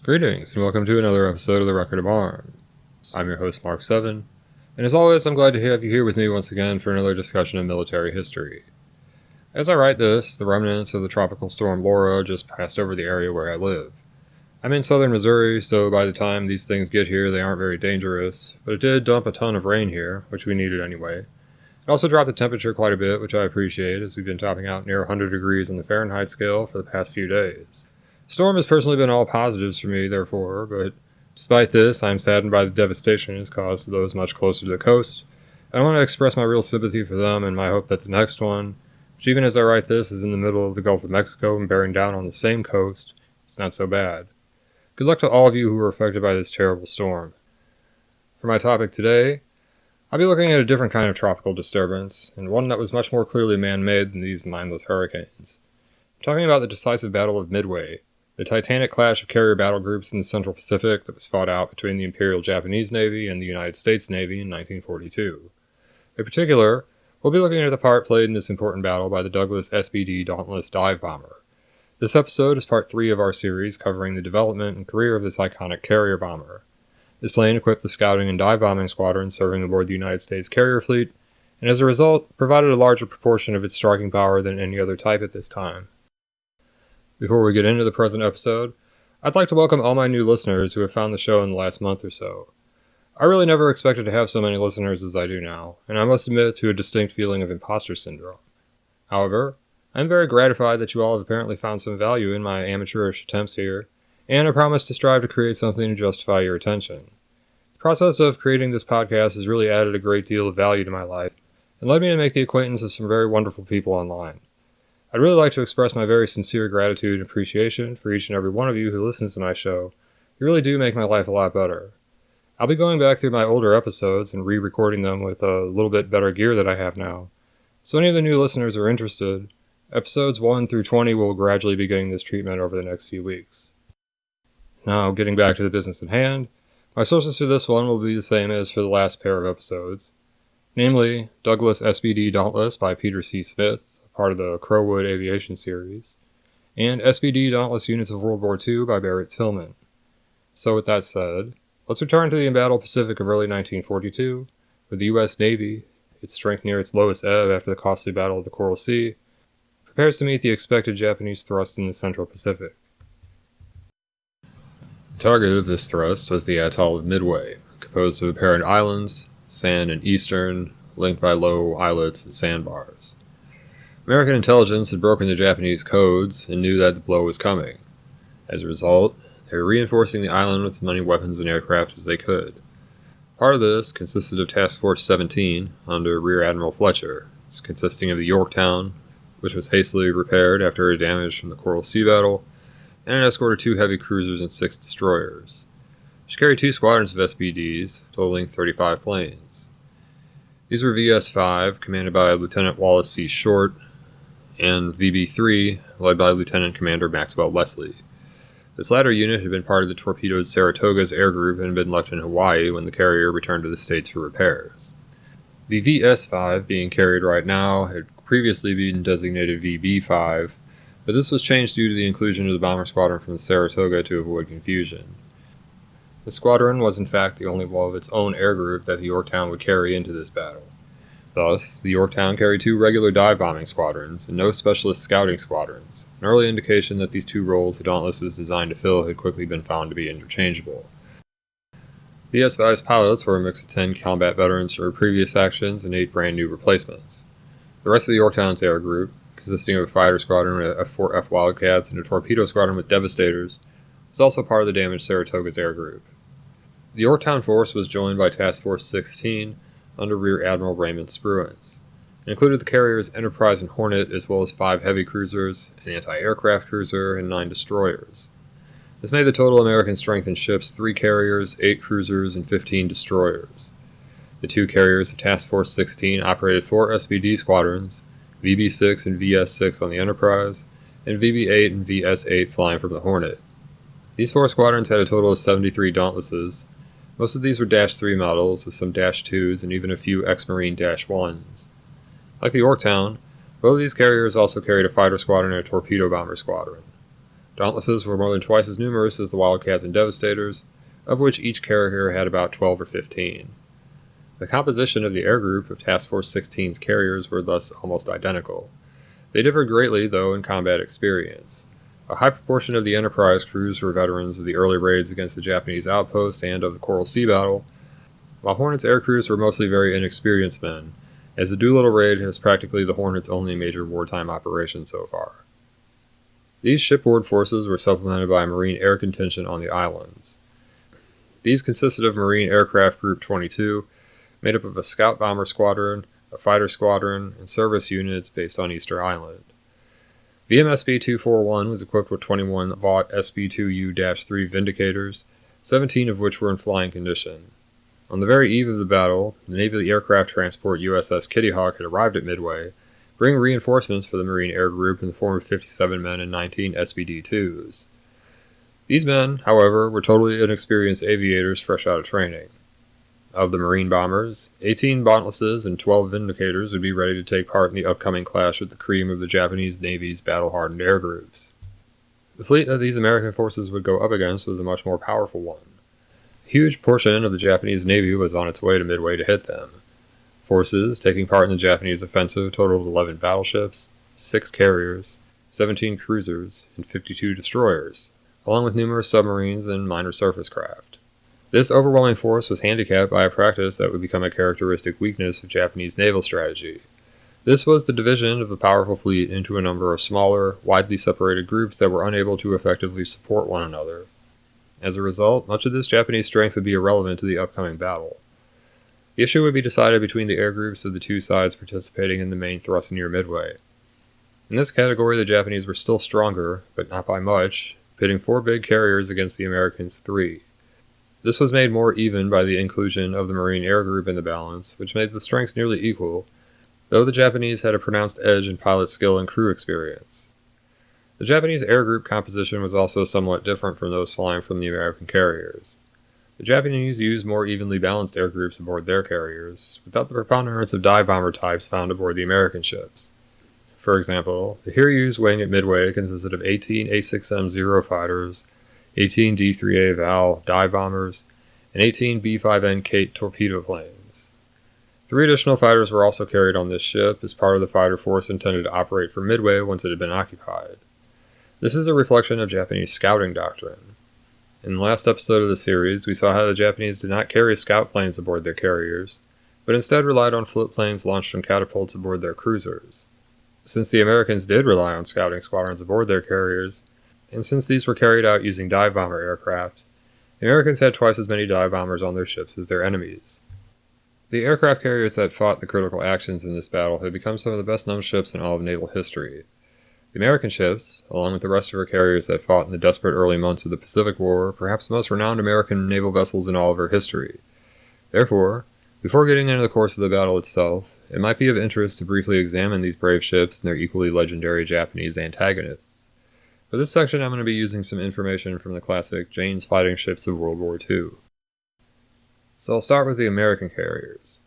Greetings, and welcome to another episode of The Record of Arms. I'm your host, Mark 7, and as always, I'm glad to have you here with me once again for another discussion of military history. As I write this, the remnants of the tropical storm Laura just passed over the area where I live. I'm in southern Missouri, so by the time these things get here, they aren't very dangerous, but it did dump a ton of rain here, which we needed anyway. It also dropped the temperature quite a bit, which I appreciate, as we've been topping out near 100 degrees on the Fahrenheit scale for the past few days. Storm has personally been all positives for me, therefore, but despite this, I am saddened by the devastation it has caused to those much closer to the coast. I want to express my real sympathy for them and my hope that the next one, which even as I write this is in the middle of the Gulf of Mexico and bearing down on the same coast, is not so bad. Good luck to all of you who were affected by this terrible storm. For my topic today, I'll be looking at a different kind of tropical disturbance, and one that was much more clearly man-made than these mindless hurricanes. I'm talking about the decisive Battle of Midway, the titanic clash of carrier battle groups in the Central Pacific that was fought out between the Imperial Japanese Navy and the United States Navy in 1942. In particular, we'll be looking at the part played in this important battle by the Douglas SBD Dauntless dive bomber. This episode is part 3 of our series covering the development and career of this iconic carrier bomber. This plane equipped the scouting and dive bombing squadrons serving aboard the United States carrier fleet, and as a result, provided a larger proportion of its striking power than any other type at this time. Before we get into the present episode, I'd like to welcome all my new listeners who have found the show in the last month or so. I really never expected to have so many listeners as I do now, and I must admit to a distinct feeling of imposter syndrome. However, I'm very gratified that you all have apparently found some value in my amateurish attempts here, and I promise to strive to create something to justify your attention. The process of creating this podcast has really added a great deal of value to my life, and led me to make the acquaintance of some very wonderful people online. I'd really like to express my very sincere gratitude and appreciation for each and every one of you who listens to my show. You really do make my life a lot better. I'll be going back through my older episodes and re-recording them with a little bit better gear that I have now. So any of the new listeners are interested, episodes 1 through 20 will gradually be getting this treatment over the next few weeks. Now, getting back to the business at hand, my sources for this one will be the same as for the last pair of episodes, namely Douglas SBD Dauntless by Peter C. Smith, part of the Crowwood Aviation series, and SBD Dauntless Units of World War II by Barrett Tillman. So with that said, let's return to the embattled Pacific of early 1942, where the U.S. Navy, its strength near its lowest ebb after the costly Battle of the Coral Sea, prepares to meet the expected Japanese thrust in the Central Pacific. The target of this thrust was the atoll of Midway, composed of apparent islands, sand and eastern, linked by low islets and sandbars. American intelligence had broken the Japanese codes and knew that the blow was coming. As a result, they were reinforcing the island with as many weapons and aircraft as they could. Part of this consisted of Task Force 17 under Rear Admiral Fletcher, consisting of the Yorktown, which was hastily repaired after a damage from the Coral Sea battle, and an escort of 2 heavy cruisers and 6 destroyers. She carried 2 squadrons of SBDs, totaling 35 planes. These were VS-5, commanded by Lieutenant Wallace C. Short, and VB-3, led by Lieutenant Commander Maxwell Leslie. This latter unit had been part of the torpedoed Saratoga's air group and had been left in Hawaii when the carrier returned to the States for repairs. The VS-5 being carried right now had previously been designated VB-5, but this was changed due to the inclusion of the bomber squadron from the Saratoga to avoid confusion. The squadron was in fact the only one of its own air group that the Yorktown would carry into this battle. Thus, the Yorktown carried 2 regular dive-bombing squadrons and no specialist scouting squadrons, an early indication that these 2 roles the Dauntless was designed to fill had quickly been found to be interchangeable. VS-5's pilots were a mix of 10 combat veterans for previous actions and 8 brand new replacements. The rest of the Yorktown's air group, consisting of a fighter squadron with F-4F Wildcats and a torpedo squadron with Devastators, was also part of the damaged Saratoga's air group. The Yorktown force was joined by Task Force 16, under Rear Admiral Raymond Spruance. It included the carriers Enterprise and Hornet, as well as 5 heavy cruisers, an anti-aircraft cruiser, and 9 destroyers. This made the total American strength in ships 3 carriers, 8 cruisers, and 15 destroyers. The 2 carriers of Task Force 16 operated 4 SBD squadrons, VB-6 and VS-6 on the Enterprise, and VB-8 and VS-8 flying from the Hornet. These 4 squadrons had a total of 73 Dauntlesses. Most of these were Dash 3 models, with some Dash 2s and even a few ex-Marine Dash 1s. Like the Yorktown, both of these carriers also carried a fighter squadron and a torpedo bomber squadron. Dauntlesses were more than twice as numerous as the Wildcats and Devastators, of which each carrier had about 12 or 15. The composition of the air group of Task Force 16's carriers were thus almost identical. They differed greatly, though, in combat experience. A high proportion of the Enterprise crews were veterans of the early raids against the Japanese outposts and of the Coral Sea battle, while Hornet's air crews were mostly very inexperienced men, as the Doolittle raid was practically the Hornet's only major wartime operation so far. These shipboard forces were supplemented by a Marine air contingent on the islands. These consisted of Marine Aircraft Group 22, made up of a scout bomber squadron, a fighter squadron, and service units based on Easter Island. VMSB 241 was equipped with 21 Vought SB2U-3 Vindicators, 17 of which were in flying condition. On the very eve of the battle, the Navy aircraft transport USS Kitty Hawk had arrived at Midway, bringing reinforcements for the Marine Air Group in the form of 57 men and 19 SBD-2s. These men, however, were totally inexperienced aviators fresh out of training. Of the Marine bombers, 18 Dauntlesses and 12 Vindicators would be ready to take part in the upcoming clash with the cream of the Japanese Navy's battle-hardened air groups. The fleet that these American forces would go up against was a much more powerful one. A huge portion of the Japanese Navy was on its way to Midway to hit them. Forces taking part in the Japanese offensive totaled 11 battleships, 6 carriers, 17 cruisers, and 52 destroyers, along with numerous submarines and minor surface craft. This overwhelming force was handicapped by a practice that would become a characteristic weakness of Japanese naval strategy. This was the division of the powerful fleet into a number of smaller, widely separated groups that were unable to effectively support one another. As a result, much of this Japanese strength would be irrelevant to the upcoming battle. The issue would be decided between the air groups of the two sides participating in the main thrust near Midway. In this category, the Japanese were still stronger, but not by much, pitting 4 big carriers against the Americans' 3. This was made more even by the inclusion of the Marine Air Group in the balance, which made the strengths nearly equal, though the Japanese had a pronounced edge in pilot skill and crew experience. The Japanese air group composition was also somewhat different from those flying from the American carriers. The Japanese used more evenly balanced air groups aboard their carriers, without the preponderance of dive bomber types found aboard the American ships. For example, the Hiryu's wing at Midway consisted of 18 A6M Zero fighters, 18 D3A Val dive bombers, and 18 B5N Kate torpedo planes. 3 additional fighters were also carried on this ship as part of the fighter force intended to operate from Midway once it had been occupied. This is a reflection of Japanese scouting doctrine. In the last episode of the series, we saw how the Japanese did not carry scout planes aboard their carriers, but instead relied on float planes launched from catapults aboard their cruisers. Since the Americans did rely on scouting squadrons aboard their carriers, and since these were carried out using dive bomber aircraft, the Americans had twice as many dive bombers on their ships as their enemies. The aircraft carriers that fought the critical actions in this battle had become some of the best-known ships in all of naval history. The American ships, along with the rest of her carriers that fought in the desperate early months of the Pacific War, were perhaps the most renowned American naval vessels in all of her history. Therefore, before getting into the course of the battle itself, it might be of interest to briefly examine these brave ships and their equally legendary Japanese antagonists. For this section, I'm going to be using some information from the classic Jane's Fighting Ships of World War II. So I'll start with the American carriers.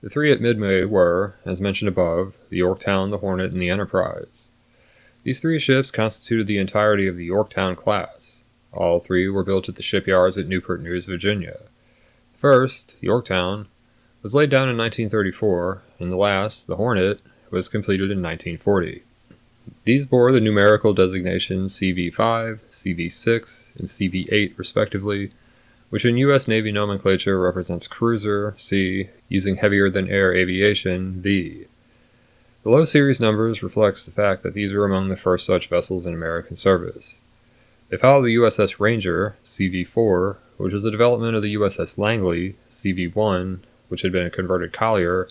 The 3 at Midway were, as mentioned above, the Yorktown, the Hornet, and the Enterprise. These 3 ships constituted the entirety of the Yorktown Class. All 3 were built at the shipyards at Newport News, Virginia. The first, Yorktown, was laid down in 1934, and the last, the Hornet, was completed in 1940. These bore the numerical designations CV-5, CV-6, and CV-8 respectively, which in U.S. Navy nomenclature represents cruiser, C, using heavier-than-air aviation, V. The low series numbers reflects the fact that these are among the first such vessels in American service. They follow the USS Ranger, CV-4, which was a development of the USS Langley, CV-1, which had been a converted collier,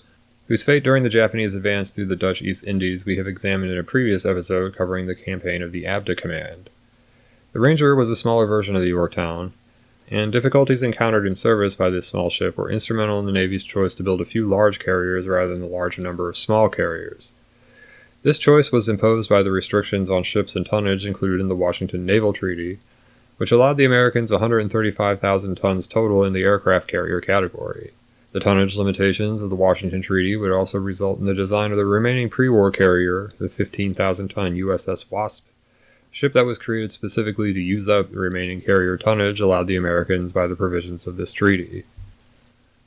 whose fate during the Japanese advance through the Dutch East Indies we have examined in a previous episode covering the campaign of the Abda Command. The Ranger was a smaller version of the Yorktown, and difficulties encountered in service by this small ship were instrumental in the Navy's choice to build a few large carriers rather than the larger number of small carriers. This choice was imposed by the restrictions on ships and tonnage included in the Washington Naval Treaty, which allowed the Americans 135,000 tons total in the aircraft carrier category. The tonnage limitations of the Washington Treaty would also result in the design of the remaining pre-war carrier, the 15,000-ton USS Wasp, A ship that was created specifically to use up the remaining carrier tonnage allowed the Americans by the provisions of this treaty.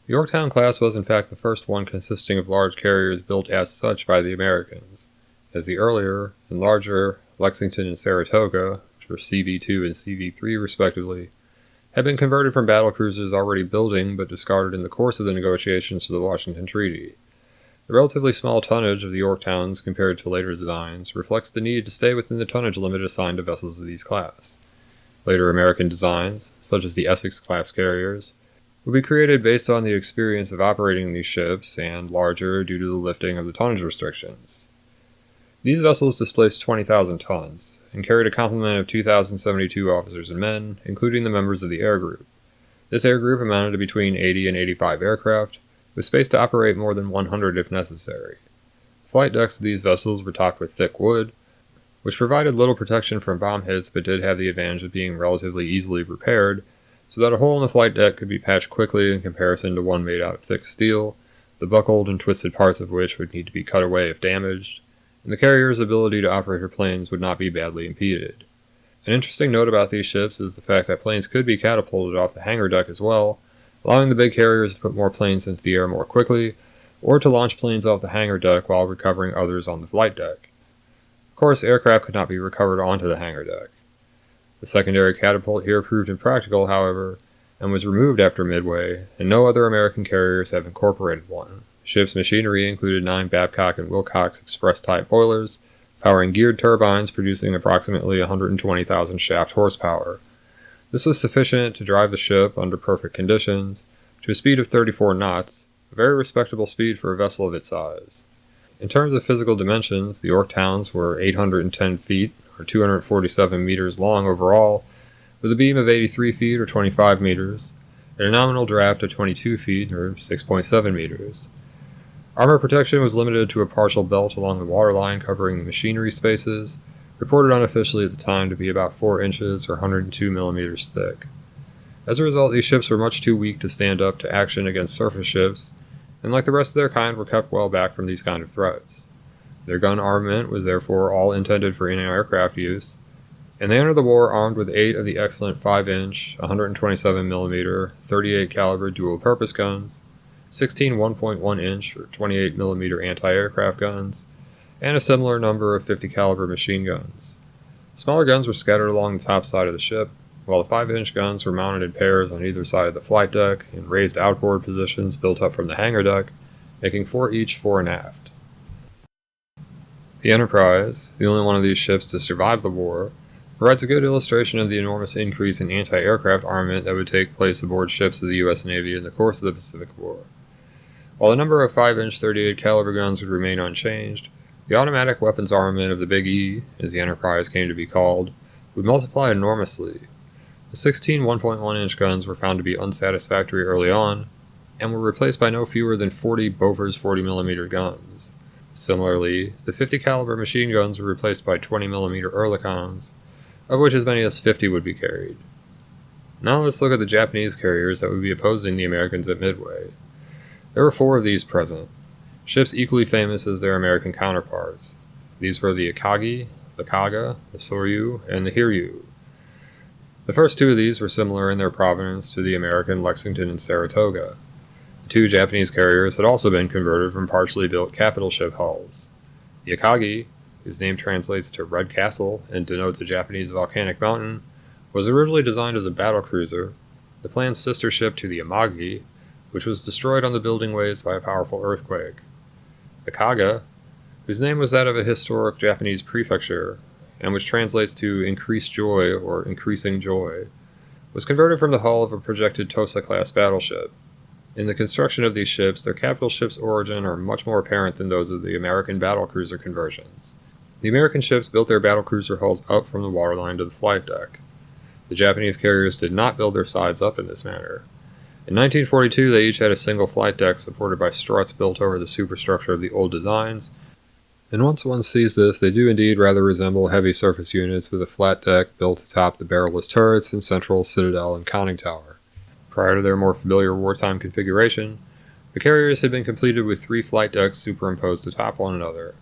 The Yorktown Class was in fact the first one consisting of large carriers built as such by the Americans, as the earlier and larger Lexington and Saratoga, which were CV-2 and CV-3 respectively, had been converted from battlecruisers already building but discarded in the course of the negotiations for the Washington Treaty. The relatively small tonnage of the Yorktowns compared to later designs reflects the need to stay within the tonnage limit assigned to vessels of these class. Later American designs, such as the Essex-class carriers, would be created based on the experience of operating these ships and larger due to the lifting of the tonnage restrictions. These vessels displaced 20,000 tons and carried a complement of 2,072 officers and men, including the members of the air group. This air group amounted to between 80 and 85 aircraft, with space to operate more than 100 if necessary. The flight decks of these vessels were topped with thick wood, which provided little protection from bomb hits but did have the advantage of being relatively easily repaired, so that a hole in the flight deck could be patched quickly in comparison to one made out of thick steel, the buckled and twisted parts of which would need to be cut away if damaged, and the carrier's ability to operate her planes would not be badly impeded. An interesting note about these ships is the fact that planes could be catapulted off the hangar deck as well, allowing the big carriers to put more planes into the air more quickly, or to launch planes off the hangar deck while recovering others on the flight deck. Of course, aircraft could not be recovered onto the hangar deck. The secondary catapult here proved impractical, however, and was removed after Midway, and no other American carriers have incorporated one. The ship's machinery included 9 Babcock and Wilcox Express-type boilers, powering geared turbines producing approximately 120,000 shaft horsepower. This was sufficient to drive the ship, under perfect conditions, to a speed of 34 knots, a very respectable speed for a vessel of its size. In terms of physical dimensions, the Yorktowns were 810 feet, or 247 meters long overall, with a beam of 83 feet, or 25 meters, and a nominal draft of 22 feet, or 6.7 meters. Armor protection was limited to a partial belt along the waterline covering the machinery spaces, reported unofficially at the time to be about 4 inches or 102 millimeters thick. As a result, these ships were much too weak to stand up to action against surface ships, and like the rest of their kind were kept well back from these kind of threats. Their gun armament was therefore all intended for in-aircraft use, and they entered the war armed with 8 of the excellent 5-inch, 127mm, 38 caliber dual-purpose guns, 16 1.1-inch or 28mm anti-aircraft guns, and a similar number of 50 caliber machine guns. Smaller guns were scattered along the top side of the ship, while the 5-inch guns were mounted in pairs on either side of the flight deck in raised outboard positions built up from the hangar deck, making 4 each fore and aft. The Enterprise, the only one of these ships to survive the war, provides a good illustration of the enormous increase in anti-aircraft armament that would take place aboard ships of the U.S. Navy in the course of the Pacific War. While the number of 5-inch 38 caliber guns would remain unchanged, the automatic weapons armament of the Big E, as the Enterprise came to be called, would multiply enormously. The 16 1.1-inch guns were found to be unsatisfactory early on, and were replaced by no fewer than 40 Bofors 40mm guns. Similarly, the 50 caliber machine guns were replaced by 20mm Oerlikons, of which as many as 50 would be carried. Now let's look at the Japanese carriers that would be opposing the Americans at Midway. There were 4 of these present, ships equally famous as their American counterparts. These were the Akagi, the Kaga, the Soryu, and the Hiryu. The first 2 of these were similar in their provenance to the American Lexington and Saratoga. The 2 Japanese carriers had also been converted from partially built capital ship hulls. The Akagi, whose name translates to Red Castle and denotes a Japanese volcanic mountain, was originally designed as a battle cruiser, the planned sister ship to the Amagi, which was destroyed on the building ways by a powerful earthquake. The Kaga, whose name was that of a historic Japanese prefecture, and which translates to increased joy or increasing joy, was converted from the hull of a projected Tosa-class battleship. In the construction of these ships, their capital ship's origin are much more apparent than those of the American battlecruiser conversions. The American ships built their battlecruiser hulls up from the waterline to the flight deck. The Japanese carriers did not build their sides up in this manner. In 1942, they each had a single flight deck supported by struts built over the superstructure of the old designs, and once one sees this, they do indeed rather resemble heavy surface units with a flat deck built atop the barrelless turrets and central citadel and conning tower. Prior to their more familiar wartime configuration, the carriers had been completed with 3 flight decks superimposed atop one another.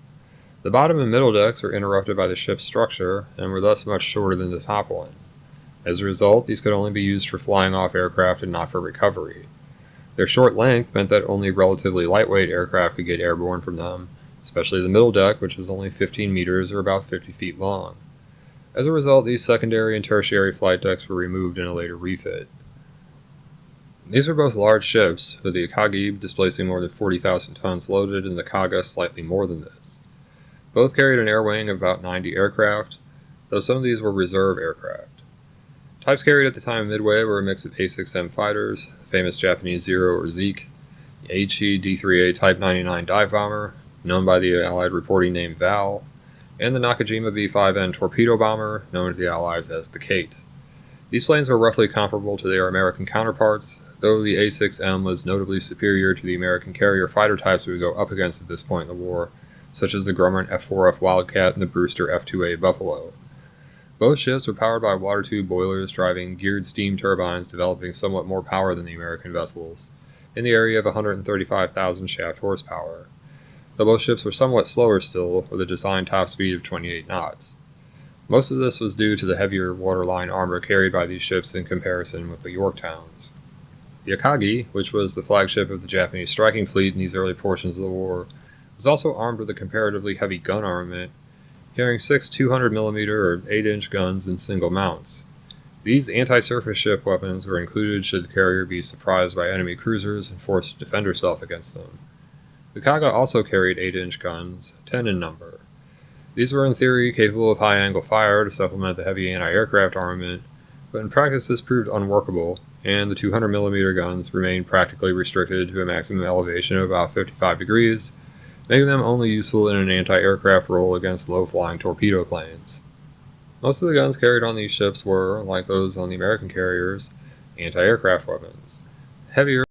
The bottom and middle decks were interrupted by the ship's structure and were thus much shorter than the top one. As a result, these could only be used for flying off aircraft and not for recovery. Their short length meant that only relatively lightweight aircraft could get airborne from them, especially the middle deck, which was only 15 meters or about 50 feet long. As a result, these secondary and tertiary flight decks were removed in a later refit. These were both large ships, with the Akagi displacing more than 40,000 tons loaded and the Kaga slightly more than this. Both carried an air wing of about 90 aircraft, though some of these were reserve aircraft. Types carried at the time of Midway were a mix of A6M fighters, the famous Japanese Zero or Zeke, the Aichi D3A Type 99 dive bomber, known by the Allied reporting name Val, and the Nakajima V5N torpedo bomber, known to the Allies as the Kate. These planes were roughly comparable to their American counterparts, though the A6M was notably superior to the American carrier fighter types we would go up against at this point in the war, such as the Grumman F-4F Wildcat and the Brewster F-2A Buffalo. Both ships were powered by water tube boilers driving geared steam turbines developing somewhat more power than the American vessels, in the area of 135,000 shaft horsepower, though both ships were somewhat slower still, with a design top speed of 28 knots. Most of this was due to the heavier waterline armor carried by these ships in comparison with the Yorktowns. The Akagi, which was the flagship of the Japanese striking fleet in these early portions of the war, was also armed with a comparatively heavy gun armament, carrying 6 200mm or 8-inch guns in single mounts. These anti-surface ship weapons were included should the carrier be surprised by enemy cruisers and forced to defend herself against them. The Kaga also carried 8-inch guns, 10 in number. These were in theory capable of high-angle fire to supplement the heavy anti-aircraft armament, but in practice this proved unworkable, and the 200mm guns remained practically restricted to a maximum elevation of about 55 degrees, making them only useful in an anti-aircraft role against low-flying torpedo planes. Most of the guns carried on these ships were, like those on the American carriers, anti-aircraft weapons. Heavier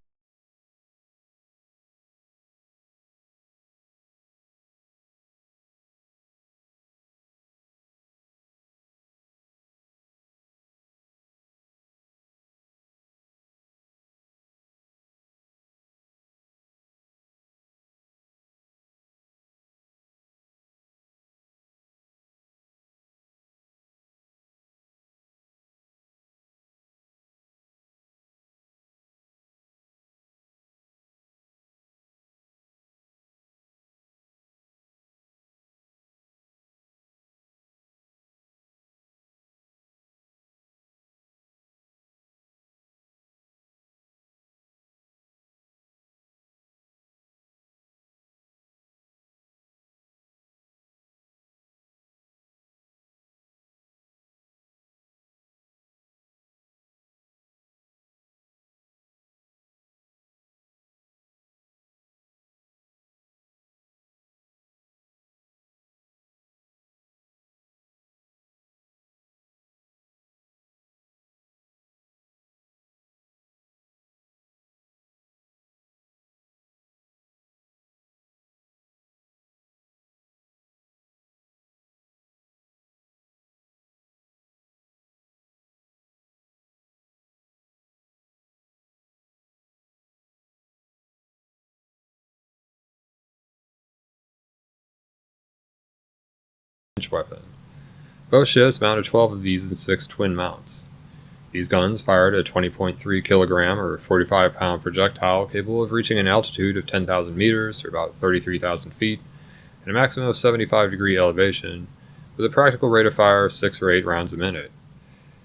weapon. Both ships mounted 12 of these in 6 twin mounts. These guns fired a 20.3 kilogram or 45-pound projectile capable of reaching an altitude of 10,000 meters or about 33,000 feet and a maximum of 75-degree elevation, with a practical rate of fire of 6 or 8 rounds a minute.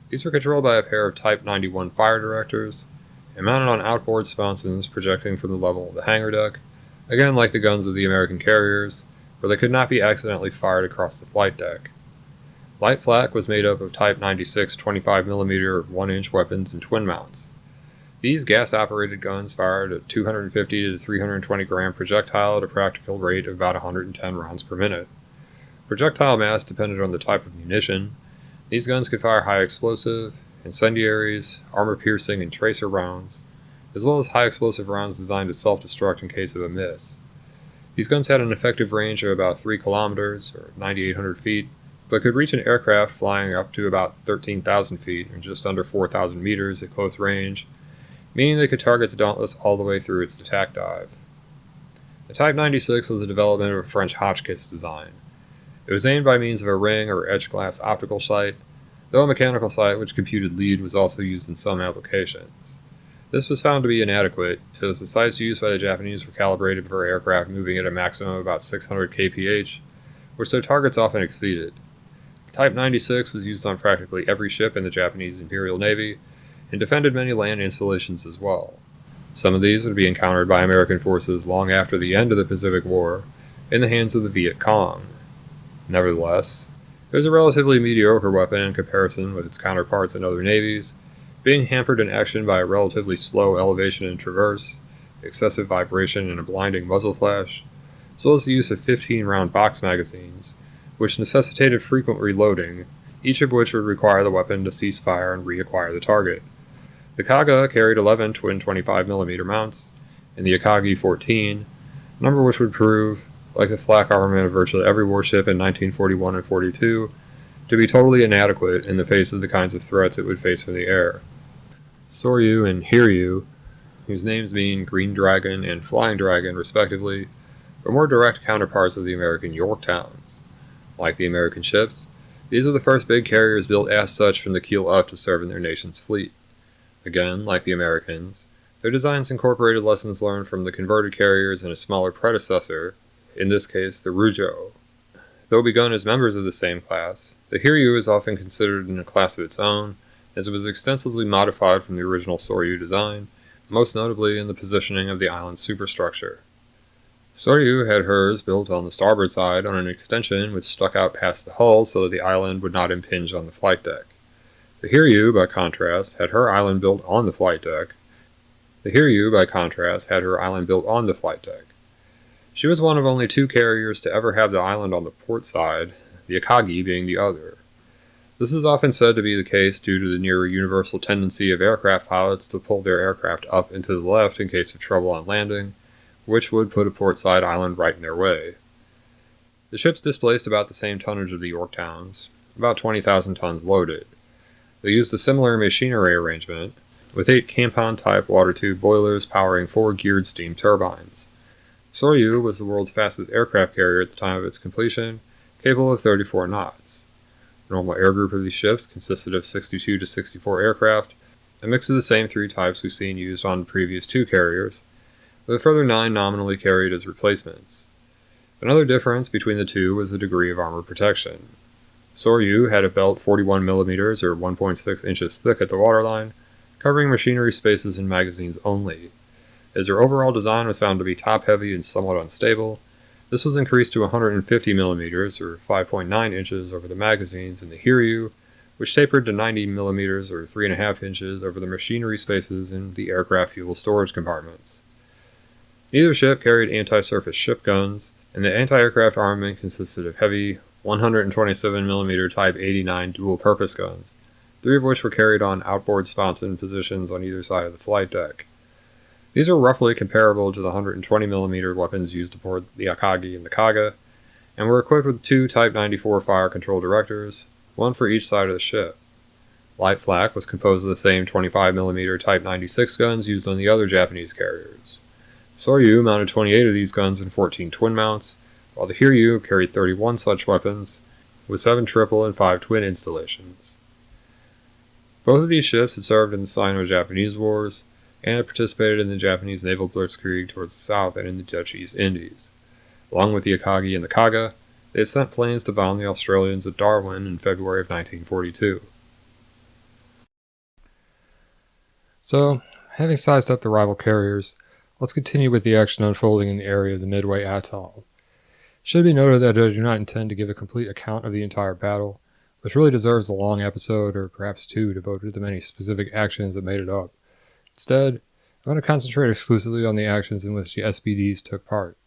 These were controlled by a pair of Type 91 fire directors and mounted on outboard sponsons projecting from the level of the hangar deck, again like the guns of the American carriers, where they could not be accidentally fired across the flight deck. Light flak was made up of Type 96 25mm 1-inch weapons and twin mounts. These gas-operated guns fired a 250 to 320 gram projectile at a practical rate of about 110 rounds per minute. Projectile mass depended on the type of munition. These guns could fire high explosive, incendiaries, armor-piercing, and tracer rounds, as well as high explosive rounds designed to self-destruct in case of a miss. These guns had an effective range of about 3 kilometers, or 9,800 feet, but could reach an aircraft flying up to about 13,000 feet, or just under 4,000 meters at close range, meaning they could target the Dauntless all the way through its attack dive. The Type 96 was a development of a French Hotchkiss design. It was aimed by means of a ring or etched glass optical sight, though a mechanical sight which computed lead was also used in some applications. This was found to be inadequate, as the sights used by the Japanese were calibrated for aircraft moving at a maximum of about 600 kph, which their targets often exceeded. Type 96 was used on practically every ship in the Japanese Imperial Navy, and defended many land installations as well. Some of these would be encountered by American forces long after the end of the Pacific War, in the hands of the Viet Cong. Nevertheless, it was a relatively mediocre weapon in comparison with its counterparts in other navies, being hampered in action by a relatively slow elevation and traverse, excessive vibration and a blinding muzzle flash, as well as the use of 15-round box magazines, which necessitated frequent reloading, each of which would require the weapon to cease fire and reacquire the target. The Kaga carried 11 twin 25mm mounts, and the Akagi 14, a number which would prove, like the flak armament of virtually every warship in 1941 and 42, to be totally inadequate in the face of the kinds of threats it would face from the air. Soryu and Hiryu, whose names mean Green Dragon and Flying Dragon respectively, were more direct counterparts of the American Yorktowns. Like the American ships, these are the first big carriers built as such from the keel up to serve in their nation's fleet. Again, like the Americans, their designs incorporated lessons learned from the converted carriers and a smaller predecessor, in this case the Rujo. Though begun as members of the same class, the Hiryu is often considered in a class of its own, as it was extensively modified from the original Soryu design, most notably in the positioning of the island's superstructure. Soryu had hers built on the starboard side on an extension which stuck out past the hull so that the island would not impinge on the flight deck. The Hiryu, by contrast, had her island built on the flight deck. She was one of only two carriers to ever have the island on the port side, the Akagi being the other. This is often said to be the case due to the near universal tendency of aircraft pilots to pull their aircraft up and to the left in case of trouble on landing, which would put a portside island right in their way. The ships displaced about the same tonnage of the Yorktowns, about 20,000 tons loaded. They used a similar machinery arrangement, with 8 Campan-type water tube boilers powering 4 geared steam turbines. Soryu was the world's fastest aircraft carrier at the time of its completion, capable of 34 knots. The normal air group of these ships consisted of 62 to 64 aircraft, a mix of the same 3 types we've seen used on the previous 2 carriers, with a further 9 nominally carried as replacements. Another difference between the two was the degree of armor protection. Soryu had a belt 41mm or 1.6 inches thick at the waterline, covering machinery spaces and magazines only. As their overall design was found to be top-heavy and somewhat unstable, this was increased to 150mm or 5.9 inches over the magazines in the Hiryu, which tapered to 90mm or 3.5 inches over the machinery spaces in the aircraft fuel storage compartments. Neither ship carried anti-surface ship guns, and the anti-aircraft armament consisted of heavy 127mm Type 89 dual-purpose guns, 3 of which were carried on outboard sponson positions on either side of the flight deck. These were roughly comparable to the 120mm weapons used aboard the Akagi and the Kaga, and were equipped with 2 Type 94 fire control directors, one for each side of the ship. Light flak was composed of the same 25mm Type 96 guns used on the other Japanese carriers. Soryu mounted 28 of these guns in 14 twin mounts, while the Hiryu carried 31 such weapons, with 7 triple and 5 twin installations. Both of these ships had served in the Sino-Japanese Wars, and had participated in the Japanese naval blitzkrieg towards the south and in the Dutch East Indies. Along with the Akagi and the Kaga, they had sent planes to bomb the Australians at Darwin in February of 1942. So, having sized up the rival carriers, let's continue with the action unfolding in the area of the Midway atoll. It should be noted that I do not intend to give a complete account of the entire battle, which really deserves a long episode or perhaps 2 devoted to the many specific actions that made it up. Instead, I'm going to concentrate exclusively on the actions in which the SBDs took part.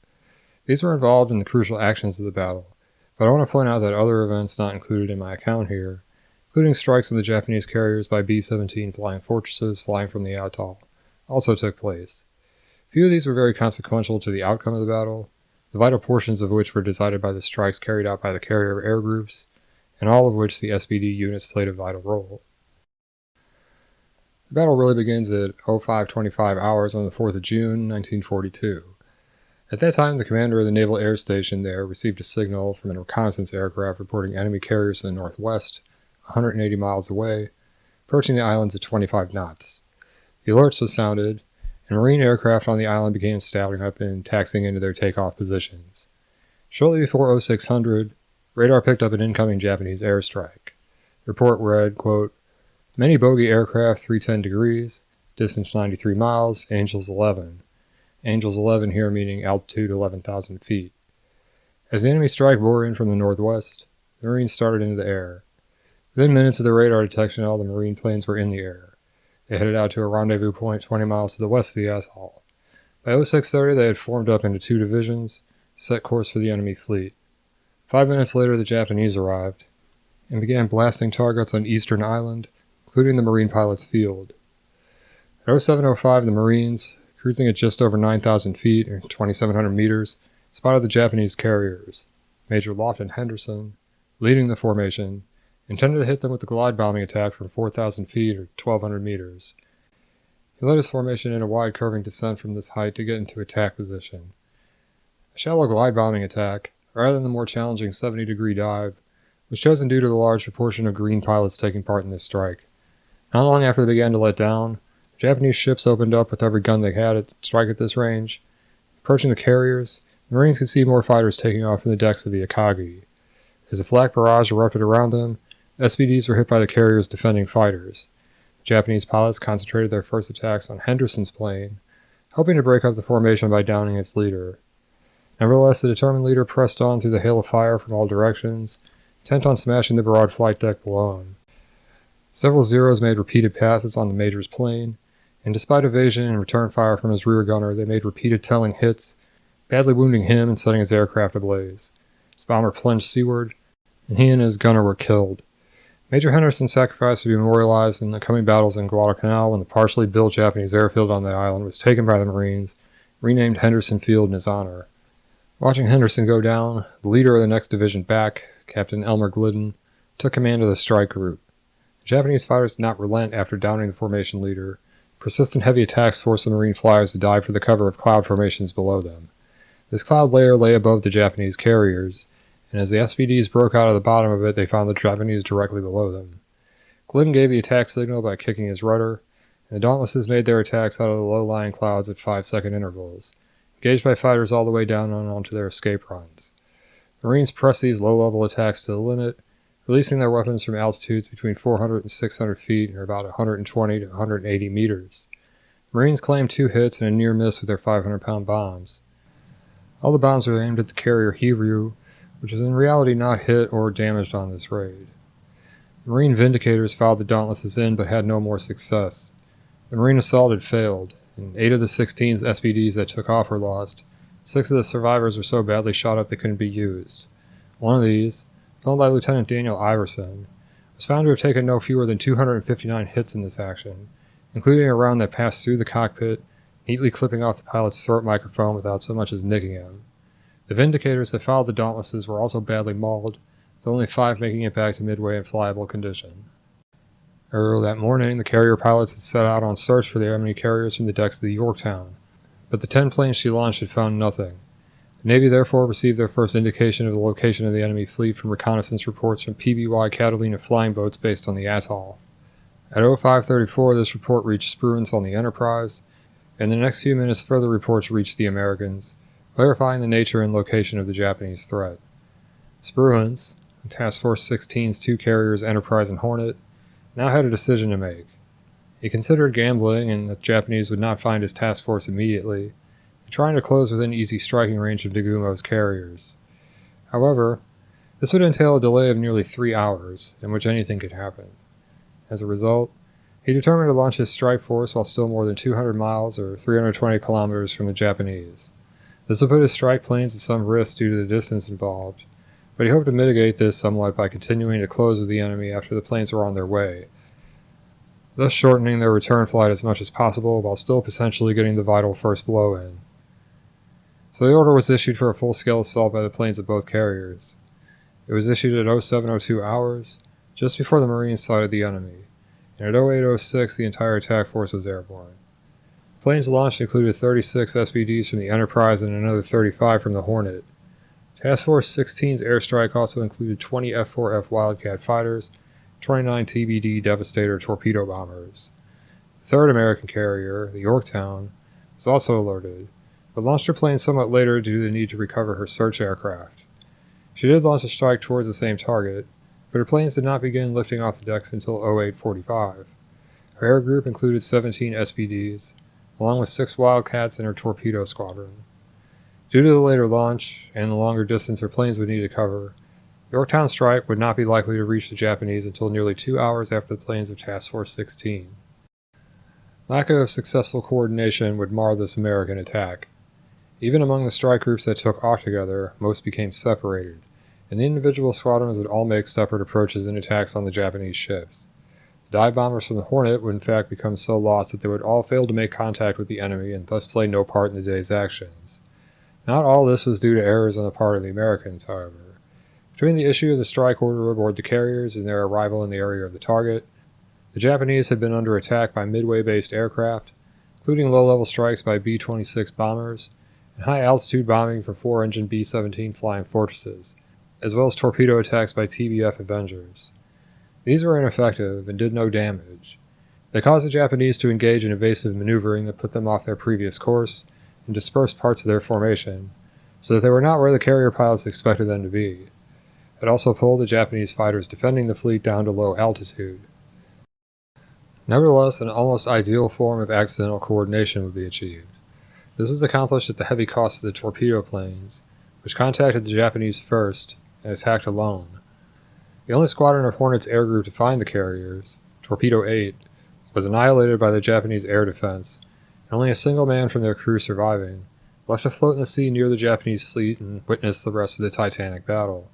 These were involved in the crucial actions of the battle, but I want to point out that other events not included in my account here, including strikes of the Japanese carriers by B-17 flying fortresses flying from the atoll, also took place. Few of these were very consequential to the outcome of the battle, the vital portions of which were decided by the strikes carried out by the carrier air groups, and all of which the SBD units played a vital role. The battle really begins at 05:25 hours on the 4th of June, 1942. At that time, the commander of the naval air station there received a signal from a reconnaissance aircraft reporting enemy carriers to the northwest, 180 miles away, approaching the islands at 25 knots. The alerts was sounded, and Marine aircraft on the island began starting up and taxiing into their takeoff positions. Shortly before 0600, radar picked up an incoming Japanese airstrike. The report read, quote, "Many bogey aircraft 310 degrees, distance 93 miles, Angels 11. Angels 11 here meaning altitude 11,000 feet. As the enemy strike bore in from the northwest, the Marines started into the air. Within minutes of the radar detection, all the Marine planes were in the air. They headed out to a rendezvous point 20 miles to the west of the atoll. By 0630, they had formed up into 2 divisions, set course for the enemy fleet. 5 minutes later, the Japanese arrived and began blasting targets on Eastern Island, including the Marine pilot's field. At 0705, the Marines, cruising at just over 9,000 feet or 2,700 meters, spotted the Japanese carriers. Major Lofton Henderson, leading the formation, intended to hit them with a glide bombing attack from 4,000 feet or 1,200 meters. He led his formation in a wide curving descent from this height to get into attack position. A shallow glide bombing attack, rather than the more challenging 70-degree dive, was chosen due to the large proportion of Green pilots taking part in this strike. Not long after they began to let down, Japanese ships opened up with every gun they had to strike at this range. Approaching the carriers, the Marines could see more fighters taking off from the decks of the Akagi. As a flak barrage erupted around them, SBDs were hit by the carriers' defending fighters. The Japanese pilots concentrated their first attacks on Henderson's plane, hoping to break up the formation by downing its leader. Nevertheless, the determined leader pressed on through the hail of fire from all directions, intent on smashing the broad flight deck below him. Several Zeros made repeated passes on the Major's plane, and despite evasion and return fire from his rear gunner, they made repeated telling hits, badly wounding him and setting his aircraft ablaze. His bomber plunged seaward, and he and his gunner were killed. Major Henderson's sacrifice would be memorialized in the coming battles in Guadalcanal when the partially built Japanese airfield on the island was taken by the Marines, renamed Henderson Field in his honor. Watching Henderson go down, the leader of the next division back, Captain Elmer Glidden, took command of the strike group. The Japanese fighters did not relent after downing the formation leader. Persistent heavy attacks forced the Marine flyers to dive for the cover of cloud formations below them. This cloud layer lay above the Japanese carriers, and as the SBDs broke out of the bottom of it, they found the Japanese directly below them. Glidden gave the attack signal by kicking his rudder, and the Dauntlesses made their attacks out of the low-lying clouds at 5-second intervals, engaged by fighters all the way down and onto their escape runs. The Marines pressed these low-level attacks to the limit, releasing their weapons from altitudes between 400 and 600 feet or about 120 to 180 meters. The Marines claimed 2 hits and a near miss with their 500-pound bombs. All the bombs were aimed at the carrier Hiryu, which was in reality not hit or damaged on this raid. The Marine Vindicators followed the Dauntlesses in but had no more success. The Marine assault had failed, and 8 of the 16 SBDs that took off were lost. 6 of the survivors were so badly shot up they couldn't be used. One of these, flown by Lieutenant Daniel Iverson, was found to have taken no fewer than 259 hits in this action, including a round that passed through the cockpit, neatly clipping off the pilot's throat microphone without so much as nicking him. The Vindicators that followed the Dauntlesses were also badly mauled, with only 5 making it back to Midway in flyable condition. Earlier that morning, the carrier pilots had set out on search for the enemy carriers from the decks of the Yorktown, but the 10 planes she launched had found nothing. The Navy therefore received their first indication of the location of the enemy fleet from reconnaissance reports from PBY Catalina flying boats based on the atoll. At 0534, this report reached Spruance on the Enterprise, and in the next few minutes further reports reached the Americans, clarifying the nature and location of the Japanese threat. Spruance, and Task Force 16's 2 carriers Enterprise and Hornet, now had a decision to make. He considered gambling and that the Japanese would not find his task force immediately, and trying to close within easy striking range of Nagumo's carriers. However, this would entail a delay of nearly 3 hours, in which anything could happen. As a result, he determined to launch his strike force while still more than 200 miles or 320 kilometers from the Japanese. This would put his strike planes at some risk due to the distance involved, but he hoped to mitigate this somewhat by continuing to close with the enemy after the planes were on their way, thus shortening their return flight as much as possible while still potentially getting the vital first blow in. So the order was issued for a full-scale assault by the planes of both carriers. It was issued at 0702 hours, just before the Marines sighted the enemy, and at 0806 the entire attack force was airborne. The Planes launched included 36 SBDs from the Enterprise and another 35 from the Hornet. Task Force 16's airstrike also included 20 F-4F Wildcat fighters, 29 TBD Devastator torpedo bombers. The third American carrier, the Yorktown, was also alerted, but launched her plane somewhat later due to the need to recover her search aircraft. She did launch a strike towards the same target, but her planes did not begin lifting off the decks until 0845. Her air group included 17 SBDs, along with 6 Wildcats in her torpedo squadron. Due to the later launch, and the longer distance her planes would need to cover, the Yorktown strike would not be likely to reach the Japanese until nearly 2 hours after the planes of Task Force 16. Lack of successful coordination would mar this American attack. Even among the strike groups that took off together, most became separated, and the individual squadrons would all make separate approaches and attacks on the Japanese ships. The dive bombers from the Hornet would in fact become so lost that they would all fail to make contact with the enemy and thus play no part in the day's actions. Not all this was due to errors on the part of the Americans, however. Between the issue of the strike order aboard the carriers and their arrival in the area of the target, the Japanese had been under attack by Midway-based aircraft, including low-level strikes by B-26 bombers, and high-altitude bombing from 4-engine B-17 Flying Fortresses, as well as torpedo attacks by TBF Avengers. These were ineffective and did no damage. They caused the Japanese to engage in evasive maneuvering that put them off their previous course, and dispersed parts of their formation, so that they were not where the carrier pilots expected them to be. It also pulled the Japanese fighters defending the fleet down to low altitude. Nevertheless, an almost ideal form of accidental coordination would be achieved. This was accomplished at the heavy cost of the torpedo planes, which contacted the Japanese first and attacked alone. The only squadron of Hornet's air group to find the carriers, Torpedo 8, was annihilated by the Japanese air defense, and only a single man from their crew surviving, left afloat in the sea near the Japanese fleet and witnessed the rest of the titanic battle.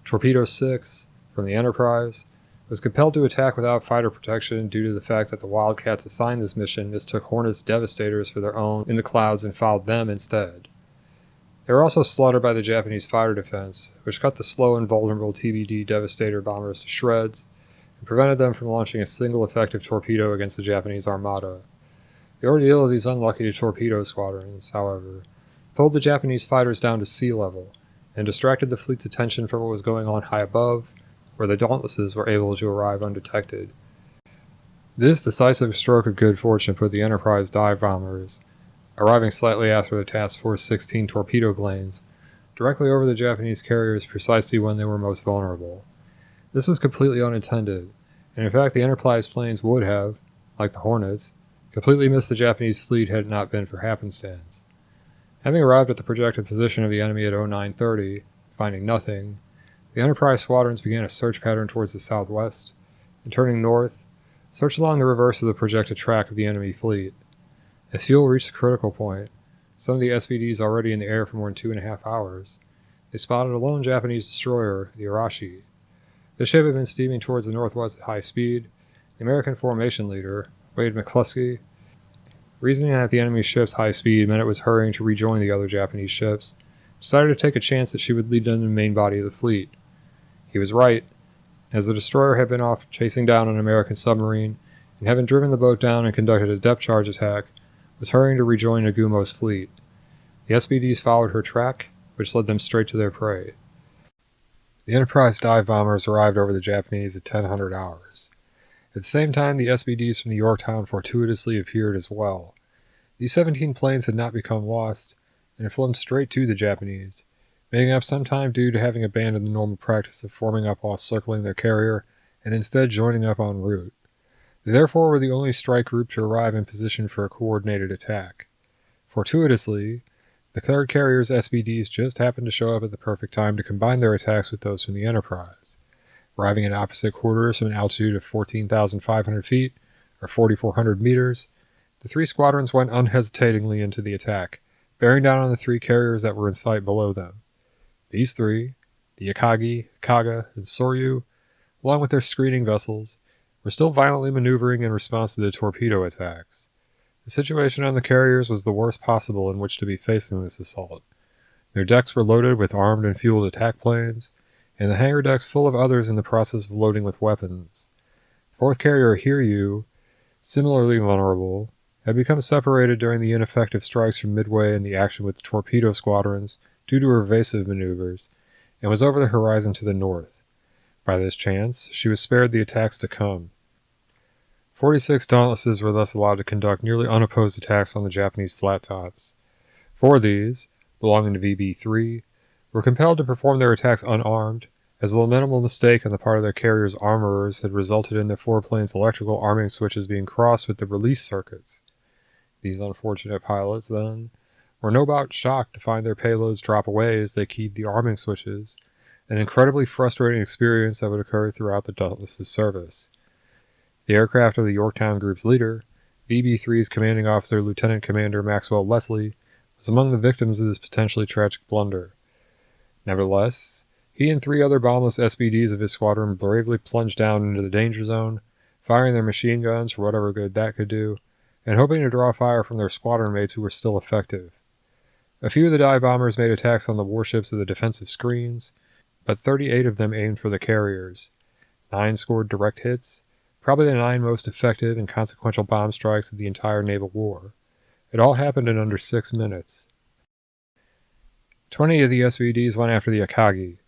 Torpedo 6, from the Enterprise, was compelled to attack without fighter protection due to the fact that the Wildcats assigned this mission mistook Hornet's Devastators for their own in the clouds and fouled them instead. They were also slaughtered by the Japanese fighter defense, which cut the slow and vulnerable TBD Devastator bombers to shreds and prevented them from launching a single effective torpedo against the Japanese armada. The ordeal of these unlucky torpedo squadrons, however, pulled the Japanese fighters down to sea level and distracted the fleet's attention from what was going on high above, where the Dauntlesses were able to arrive undetected. This decisive stroke of good fortune put the Enterprise dive bombers, arriving slightly after the Task Force 16 torpedo planes, directly over the Japanese carriers precisely when they were most vulnerable. This was completely unintended, and in fact the Enterprise planes would have, like the Hornets, completely missed the Japanese fleet had it not been for happenstance. Having arrived at the projected position of the enemy at 0930, finding nothing, the Enterprise squadrons began a search pattern towards the southwest, and turning north, searched along the reverse of the projected track of the enemy fleet. As fuel reached the critical point, some of the SBDs already in the air for more than 2.5 hours, they spotted a lone Japanese destroyer, the Arashi. The ship had been steaming towards the northwest at high speed. The American formation leader, Wade McCluskey, reasoning that the enemy ship's high speed meant it was hurrying to rejoin the other Japanese ships, decided to take a chance that she would lead them to the main body of the fleet. He was right, as the destroyer had been off chasing down an American submarine, and having driven the boat down and conducted a depth charge attack, was hurrying to rejoin Nagumo's fleet. The SBDs followed her track, which led them straight to their prey. The Enterprise dive bombers arrived over the Japanese at 1000 hours. At the same time, the SBDs from the Yorktown fortuitously appeared as well. These 17 planes had not become lost, and had flown straight to the Japanese, making up some time due to having abandoned the normal practice of forming up while circling their carrier, and instead joining up en route. They therefore were the only strike group to arrive in position for a coordinated attack. Fortuitously, the third carrier's SBDs just happened to show up at the perfect time to combine their attacks with those from the Enterprise. Arriving at opposite quarters from an altitude of 14,500 feet, or 4,400 meters, the three squadrons went unhesitatingly into the attack, bearing down on the three carriers that were in sight below them. These three, the Akagi, Kaga, and Soryu, along with their screening vessels, were still violently maneuvering in response to the torpedo attacks. The situation on the carriers was the worst possible in which to be facing this assault. Their decks were loaded with armed and fueled attack planes, and the hangar decks full of others in the process of loading with weapons. The fourth carrier, Hiryu, similarly vulnerable, had become separated during the ineffective strikes from Midway and the action with the torpedo squadrons due to her evasive maneuvers, and was over the horizon to the north. By this chance, she was spared the attacks to come. 46 Dauntlesses were thus allowed to conduct nearly unopposed attacks on the Japanese flat tops. 4 of these, belonging to VB-3, were compelled to perform their attacks unarmed, as a lamentable mistake on the part of their carrier's armorers had resulted in their foreplane's electrical arming switches being crossed with the release circuits. These unfortunate pilots, then, were no doubt shocked to find their payloads drop away as they keyed the arming switches, an incredibly frustrating experience that would occur throughout the Dauntless's service. The aircraft of the Yorktown Group's leader, VB-3's commanding officer Lieutenant Commander Maxwell Leslie, was among the victims of this potentially tragic blunder. Nevertheless, he and 3 other bombless SBDs of his squadron bravely plunged down into the danger zone, firing their machine guns for whatever good that could do, and hoping to draw fire from their squadron mates who were still effective. A few of the dive bombers made attacks on the warships of the defensive screens, but 38 of them aimed for the carriers. 9 scored direct hits, probably the 9 most effective and consequential bomb strikes of the entire naval war. It all happened in under 6 minutes. 20 of the SBDs went after the Akagi.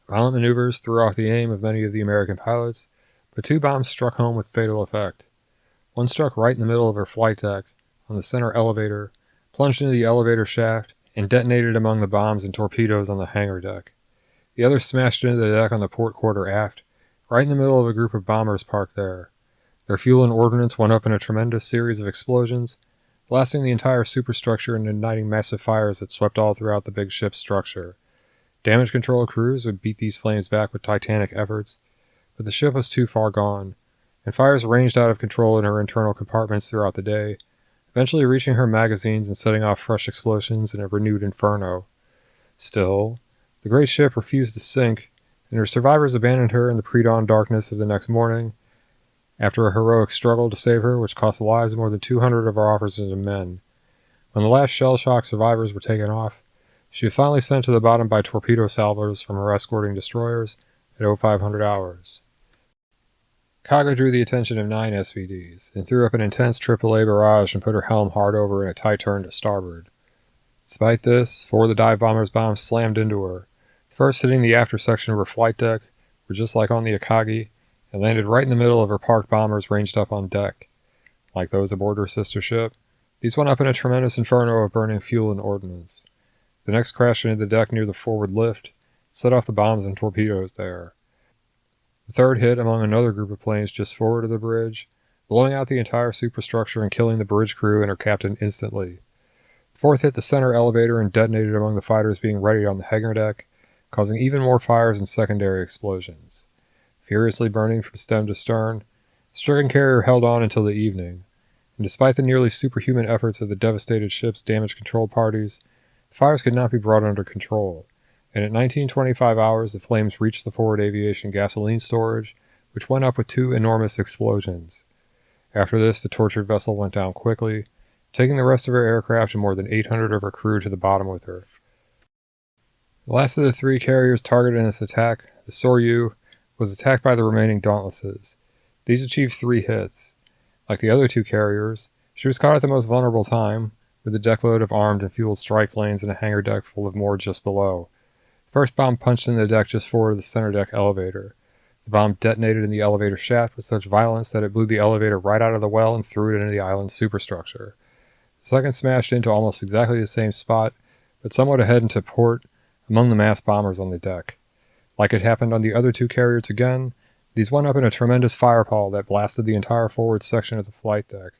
Violent maneuvers threw off the aim of many of the American pilots, but 2 bombs struck home with fatal effect. One struck right in the middle of her flight deck, on the center elevator, plunged into the elevator shaft, and detonated among the bombs and torpedoes on the hangar deck. The other smashed into the deck on the port quarter aft, right in the middle of a group of bombers parked there. Their fuel and ordnance went up in a tremendous series of explosions, blasting the entire superstructure and igniting massive fires that swept all throughout the big ship's structure. Damage control crews would beat these flames back with titanic efforts, but the ship was too far gone, and fires raged out of control in her internal compartments throughout the day, eventually reaching her magazines and setting off fresh explosions in a renewed inferno. Still, the great ship refused to sink, and her survivors abandoned her in the pre-dawn darkness of the next morning, after a heroic struggle to save her which cost the lives of more than 200 of our officers and men. When the last shell-shock survivors were taken off, she was finally sent to the bottom by torpedo salvos from her escorting destroyers at 0500 hours. Akagi drew the attention of 9 SBDs, and threw up an intense AAA barrage and put her helm hard over in a tight turn to starboard. Despite this, 4 of the dive bombers' bombs slammed into her, first hitting the after section of her flight deck, where just like on the Akagi, and landed right in the middle of her parked bombers ranged up on deck. Like those aboard her sister ship, these went up in a tremendous inferno of burning fuel and ordnance. The next crashed into the deck near the forward lift, set off the bombs and torpedoes there. The third hit among another group of planes just forward of the bridge, blowing out the entire superstructure and killing the bridge crew and her captain instantly. The fourth hit the center elevator and detonated among the fighters being ready on the hangar deck, causing even more fires and secondary explosions. Furiously burning from stem to stern, the stricken carrier held on until the evening, and despite the nearly superhuman efforts of the devastated ship's damage control parties, the fires could not be brought under control, and at 1925 hours the flames reached the forward aviation gasoline storage, which went up with 2 enormous explosions. After this, the tortured vessel went down quickly, taking the rest of her aircraft and more than 800 of her crew to the bottom with her. The last of the 3 carriers targeted in this attack, the Soryu, was attacked by the remaining Dauntlesses. These achieved 3 hits. Like the other 2 carriers, she was caught at the most vulnerable time, with a deckload of armed and fueled strike planes and a hangar deck full of more just below. The first bomb punched in the deck just forward of the center deck elevator. The bomb detonated in the elevator shaft with such violence that it blew the elevator right out of the well and threw it into the island's superstructure. The second smashed into almost exactly the same spot, but somewhat ahead into port, among the massed bombers on the deck. Like it happened on the other 2 carriers again, these went up in a tremendous firepall that blasted the entire forward section of the flight deck.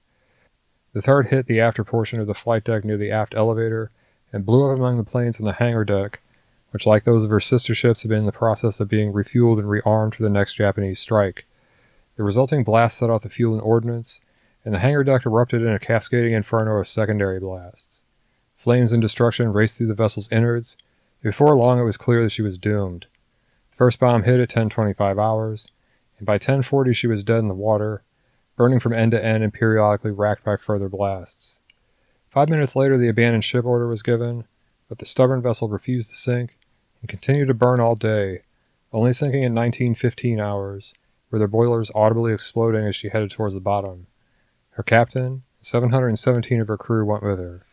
The third hit the after portion of the flight deck near the aft elevator, and blew up among the planes on the hangar deck, which like those of her sister ships had been in the process of being refueled and rearmed for the next Japanese strike. The resulting blast set off the fuel and ordnance, and the hangar deck erupted in a cascading inferno of secondary blasts. Flames and destruction raced through the vessel's innards. Before long it was clear that she was doomed. The first bomb hit at 10:25 hours, and by 10:40 she was dead in the water, burning from end to end and periodically racked by further blasts. 5 minutes later the abandoned ship order was given, but the stubborn vessel refused to sink and continued to burn all day, only sinking at 19:15 hours, with her boilers audibly exploding as she headed towards the bottom. Her captain, 717 of her crew went with her.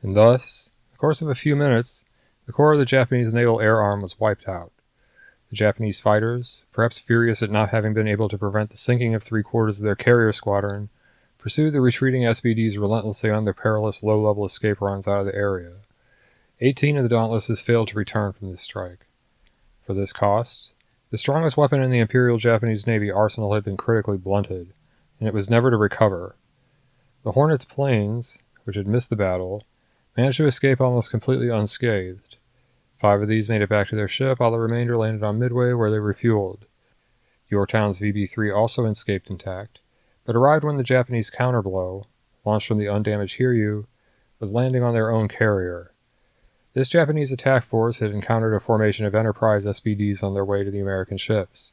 And thus, in the course of a few minutes, the core of the Japanese naval air arm was wiped out. The Japanese fighters, perhaps furious at not having been able to prevent the sinking of 3/4 of their carrier squadron, pursued the retreating SBDs relentlessly on their perilous low-level escape runs out of the area. 18 of the Dauntlesses failed to return from this strike. For this cost, the strongest weapon in the Imperial Japanese Navy arsenal had been critically blunted, and it was never to recover. The Hornet's planes, which had missed the battle, managed to escape almost completely unscathed. 5 of these made it back to their ship, while the remainder landed on Midway, where they refueled. Yorktown's VB-3 also escaped intact, but arrived when the Japanese counterblow, launched from the undamaged Hiryu, was landing on their own carrier. This Japanese attack force had encountered a formation of Enterprise SBDs on their way to the American ships.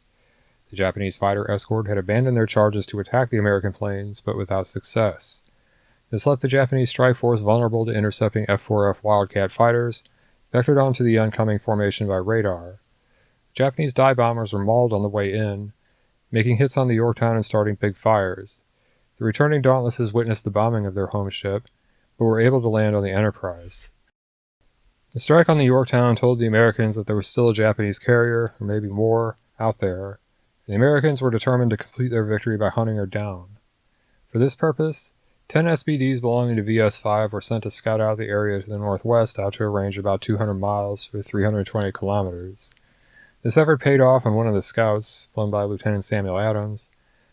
The Japanese fighter escort had abandoned their charges to attack the American planes, but without success. This left the Japanese strike force vulnerable to intercepting F-4F Wildcat fighters, vectored onto the oncoming formation by radar. Japanese dive bombers were mauled on the way in, making hits on the Yorktown and starting big fires. The returning Dauntlesses witnessed the bombing of their home ship, but were able to land on the Enterprise. The strike on the Yorktown told the Americans that there was still a Japanese carrier, or maybe more, out there, and the Americans were determined to complete their victory by hunting her down. For this purpose, 10 SBDs belonging to VS-5 were sent to scout out the area to the northwest out to a range of about 200 miles or 320 kilometers. This effort paid off, and one of the scouts, flown by Lieutenant Samuel Adams,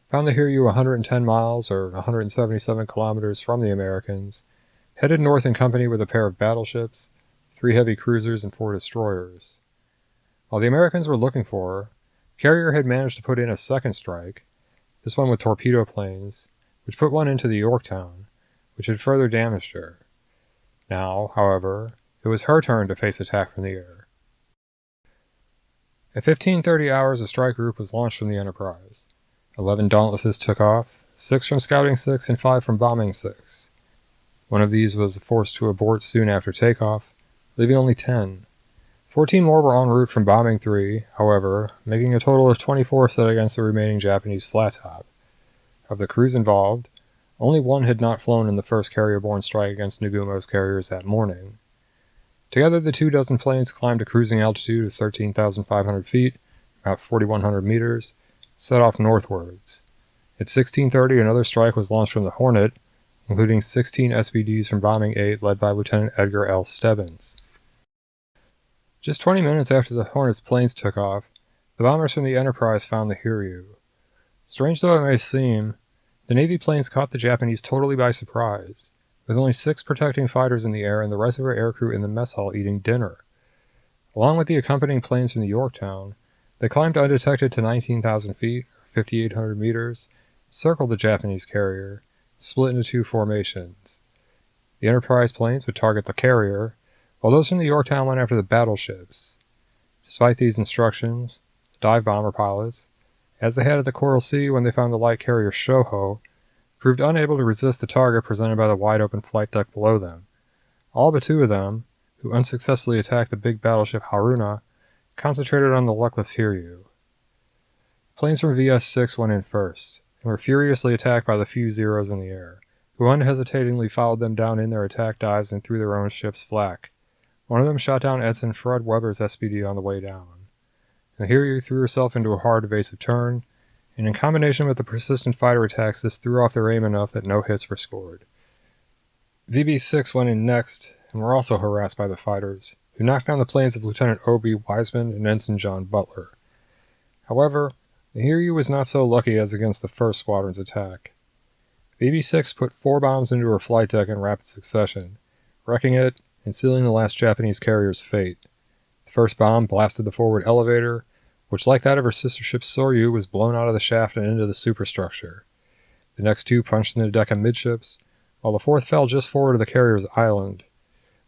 found the Hiryu 110 miles or 177 kilometers from the Americans, headed north in company with a pair of battleships, 3 heavy cruisers, and 4 destroyers. While the Americans were looking for her, the carrier had managed to put in a second strike, this one with torpedo planes, which put one into the Yorktown, which had further damaged her. Now, however, it was her turn to face attack from the air. At 15:30 hours, a strike group was launched from the Enterprise. 11 Dauntlesses took off, 6 from Scouting 6 and 5 from Bombing 6. One of these was forced to abort soon after takeoff, leaving only 10. 14 more were en route from Bombing 3, however, making a total of 24 set against the remaining Japanese flat top. Of the crews involved, only 1 had not flown in the first carrier-borne strike against Nagumo's carriers that morning. Together, the 24 planes climbed a cruising altitude of 13,500 feet, about 4,100 meters, set off northwards. At 16:30, another strike was launched from the Hornet, including 16 SBDs from Bombing 8 led by Lieutenant Edgar L. Stebbins. Just 20 minutes after the Hornet's planes took off, the bombers from the Enterprise found the Hiryu. Strange though it may seem, the Navy planes caught the Japanese totally by surprise, with only 6 protecting fighters in the air and the rest of our aircrew in the mess hall eating dinner. Along with the accompanying planes from the Yorktown, they climbed undetected to 19,000 feet, or 5,800 meters, circled the Japanese carrier, split into 2 formations. The Enterprise planes would target the carrier, while those from the Yorktown went after the battleships. Despite these instructions, the dive bomber pilots, as they had at the Coral Sea when they found the light carrier Shoho, proved unable to resist the target presented by the wide-open flight deck below them. All but 2 of them, who unsuccessfully attacked the big battleship Haruna, concentrated on the luckless Hiryu. Planes from VS-6 went in first, and were furiously attacked by the few Zeros in the air, who unhesitatingly followed them down in their attack dives and through their own ship's flak. One of them shot down Ensign Fred Weber's SBD on the way down. The Hiryu threw herself into a hard evasive turn, and in combination with the persistent fighter attacks, this threw off their aim enough that no hits were scored. VB-6 went in next, and were also harassed by the fighters, who knocked down the planes of Lieutenant O.B. Wiseman and Ensign John Butler. However, the Hiryu was not so lucky as against the first squadron's attack. VB-6 put 4 bombs into her flight deck in rapid succession, wrecking it and sealing the last Japanese carrier's fate. The first bomb blasted the forward elevator, which, like that of her sister ship Soryu, was blown out of the shaft and into the superstructure. The next 2 punched in the deck amidships, while the 4th fell just forward of the carrier's island.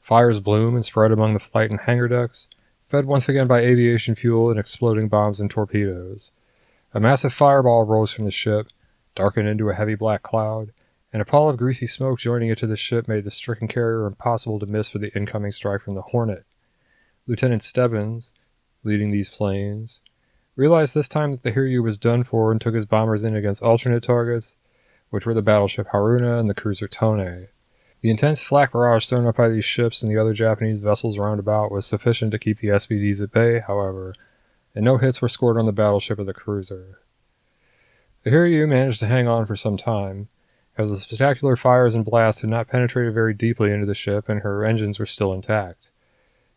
Fires bloomed and spread among the flight and hangar decks, fed once again by aviation fuel and exploding bombs and torpedoes. A massive fireball rose from the ship, darkened into a heavy black cloud, and a pall of greasy smoke joining it to the ship made the stricken carrier impossible to miss for the incoming strike from the Hornet. Lieutenant Stebbins, leading these planes, realized this time that the Hiryu was done for and took his bombers in against alternate targets, which were the battleship Haruna and the cruiser Tone. The intense flak barrage thrown up by these ships and the other Japanese vessels roundabout was sufficient to keep the SBDs at bay, however, and no hits were scored on the battleship or the cruiser. The Hiryu managed to hang on for some time, as the spectacular fires and blasts had not penetrated very deeply into the ship and her engines were still intact.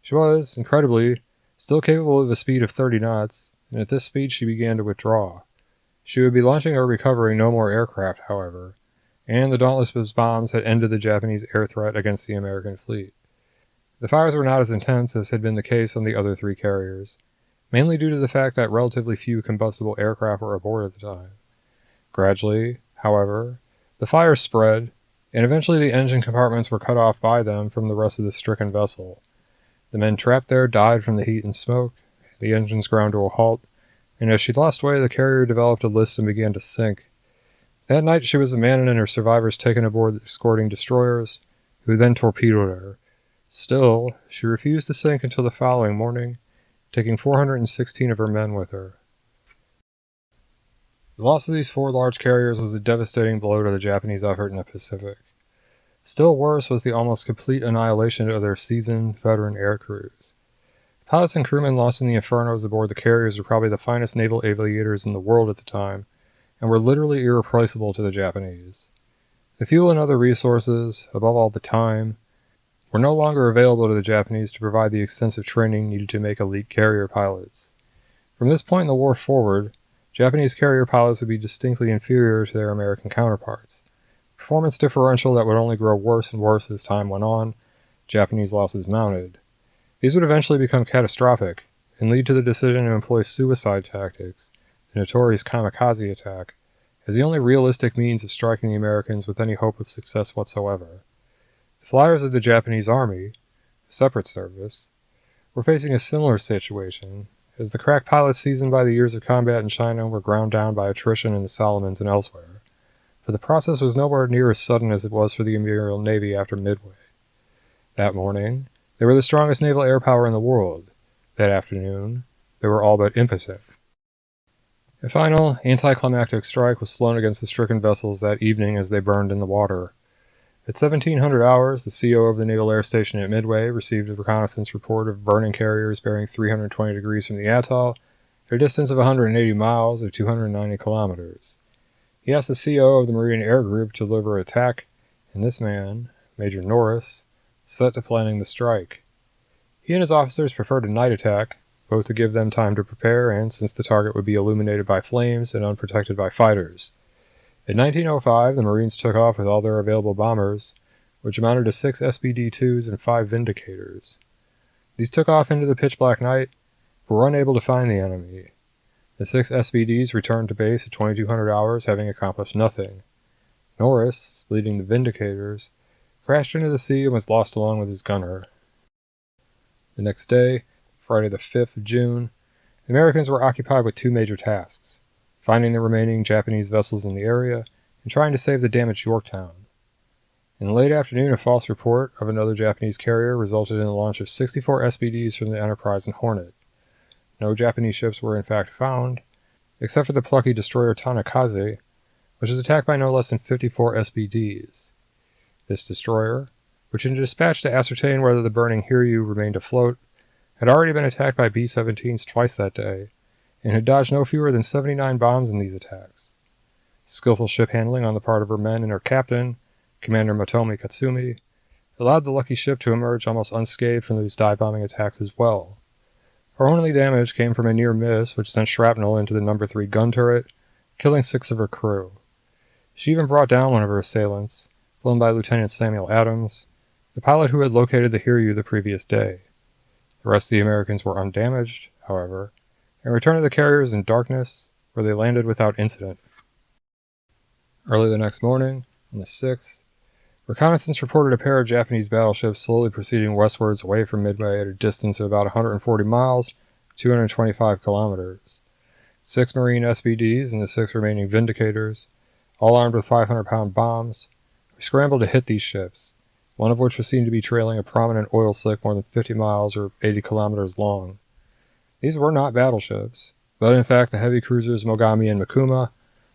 She was, incredibly, still capable of a speed of 30 knots, and at this speed she began to withdraw. She would be launching or recovering no more aircraft, however, and the Dauntless's bombs had ended the Japanese air threat against the American fleet. The fires were not as intense as had been the case on the other three carriers, mainly due to the fact that relatively few combustible aircraft were aboard at the time. Gradually, however, the fires spread, and eventually the engine compartments were cut off by them from the rest of the stricken vessel. The men trapped there died from the heat and smoke, the engines ground to a halt, and as she lost way, the carrier developed a list and began to sink. That night she was abandoned and her survivors taken aboard the escorting destroyers, who then torpedoed her. Still, she refused to sink until the following morning, taking 416 of her men with her. The loss of these four large carriers was a devastating blow to the Japanese effort in the Pacific. Still worse was the almost complete annihilation of their seasoned, veteran air crews. Pilots and crewmen lost in the infernos aboard the carriers were probably the finest naval aviators in the world at the time, and were literally irreplaceable to the Japanese. The fuel and other resources, above all the time, were no longer available to the Japanese to provide the extensive training needed to make elite carrier pilots. From this point in the war forward, Japanese carrier pilots would be distinctly inferior to their American counterparts. Performance differential that would only grow worse and worse as time went on, Japanese losses mounted. These would eventually become catastrophic, and lead to the decision to employ suicide tactics, the notorious kamikaze attack, as the only realistic means of striking the Americans with any hope of success whatsoever. The flyers of the Japanese Army, a separate service, were facing a similar situation, as the crack pilots seasoned by the years of combat in China were ground down by attrition in the Solomons and elsewhere. But the process was nowhere near as sudden as it was for the Imperial Navy after Midway. That morning, they were the strongest naval air power in the world. That afternoon, they were all but impotent. A final, anticlimactic strike was flown against the stricken vessels that evening as they burned in the water. At 1700 hours, the CO of the Naval Air Station at Midway received a reconnaissance report of burning carriers bearing 320 degrees from the atoll, at a distance of 180 miles or 290 kilometers. He asked the CO of the Marine Air Group to deliver an attack, and this man, Major Norris, set to planning the strike. He and his officers preferred a night attack, both to give them time to prepare and since the target would be illuminated by flames and unprotected by fighters. In 1905, the Marines took off with all their available bombers, which amounted to 6 SBD-2s and 5 Vindicators. These took off into the pitch-black night, but were unable to find the enemy. The 6 SBDs returned to base at 2200 hours, having accomplished nothing. Norris, leading the Vindicators, crashed into the sea and was lost along with his gunner. The next day, Friday the 5th of June, the Americans were occupied with two major tasks: finding the remaining Japanese vessels in the area and trying to save the damaged Yorktown. In the late afternoon, a false report of another Japanese carrier resulted in the launch of 64 SBDs from the Enterprise and Hornet. No Japanese ships were in fact found, except for the plucky destroyer Tanakaze, which was attacked by no less than 54 SBDs. This destroyer, which had dispatched to ascertain whether the burning Hiryu remained afloat, had already been attacked by B-17s twice that day, and had dodged no fewer than 79 bombs in these attacks. Skillful ship handling on the part of her men and her captain, Commander Motomi Katsumi, allowed the lucky ship to emerge almost unscathed from these dive-bombing attacks as well. Her only damage came from a near miss which sent shrapnel into the No. 3 gun turret, killing 6 of her crew. She even brought down one of her assailants, flown by Lieutenant Samuel Adams, the pilot who had located the Hiryu the previous day. The rest of the Americans were undamaged, however, and returned to the carriers in darkness, where they landed without incident. Early the next morning, on the 6th, reconnaissance reported a pair of Japanese battleships slowly proceeding westwards away from Midway at a distance of about 140 miles, 225 kilometers. 6 Marine SBDs and the 6 remaining Vindicators, all armed with 500-pound bombs, scrambled to hit these ships, one of which was seen to be trailing a prominent oil slick more than 50 miles or 80 kilometers long. These were not battleships, but in fact the heavy cruisers Mogami and Mikuma,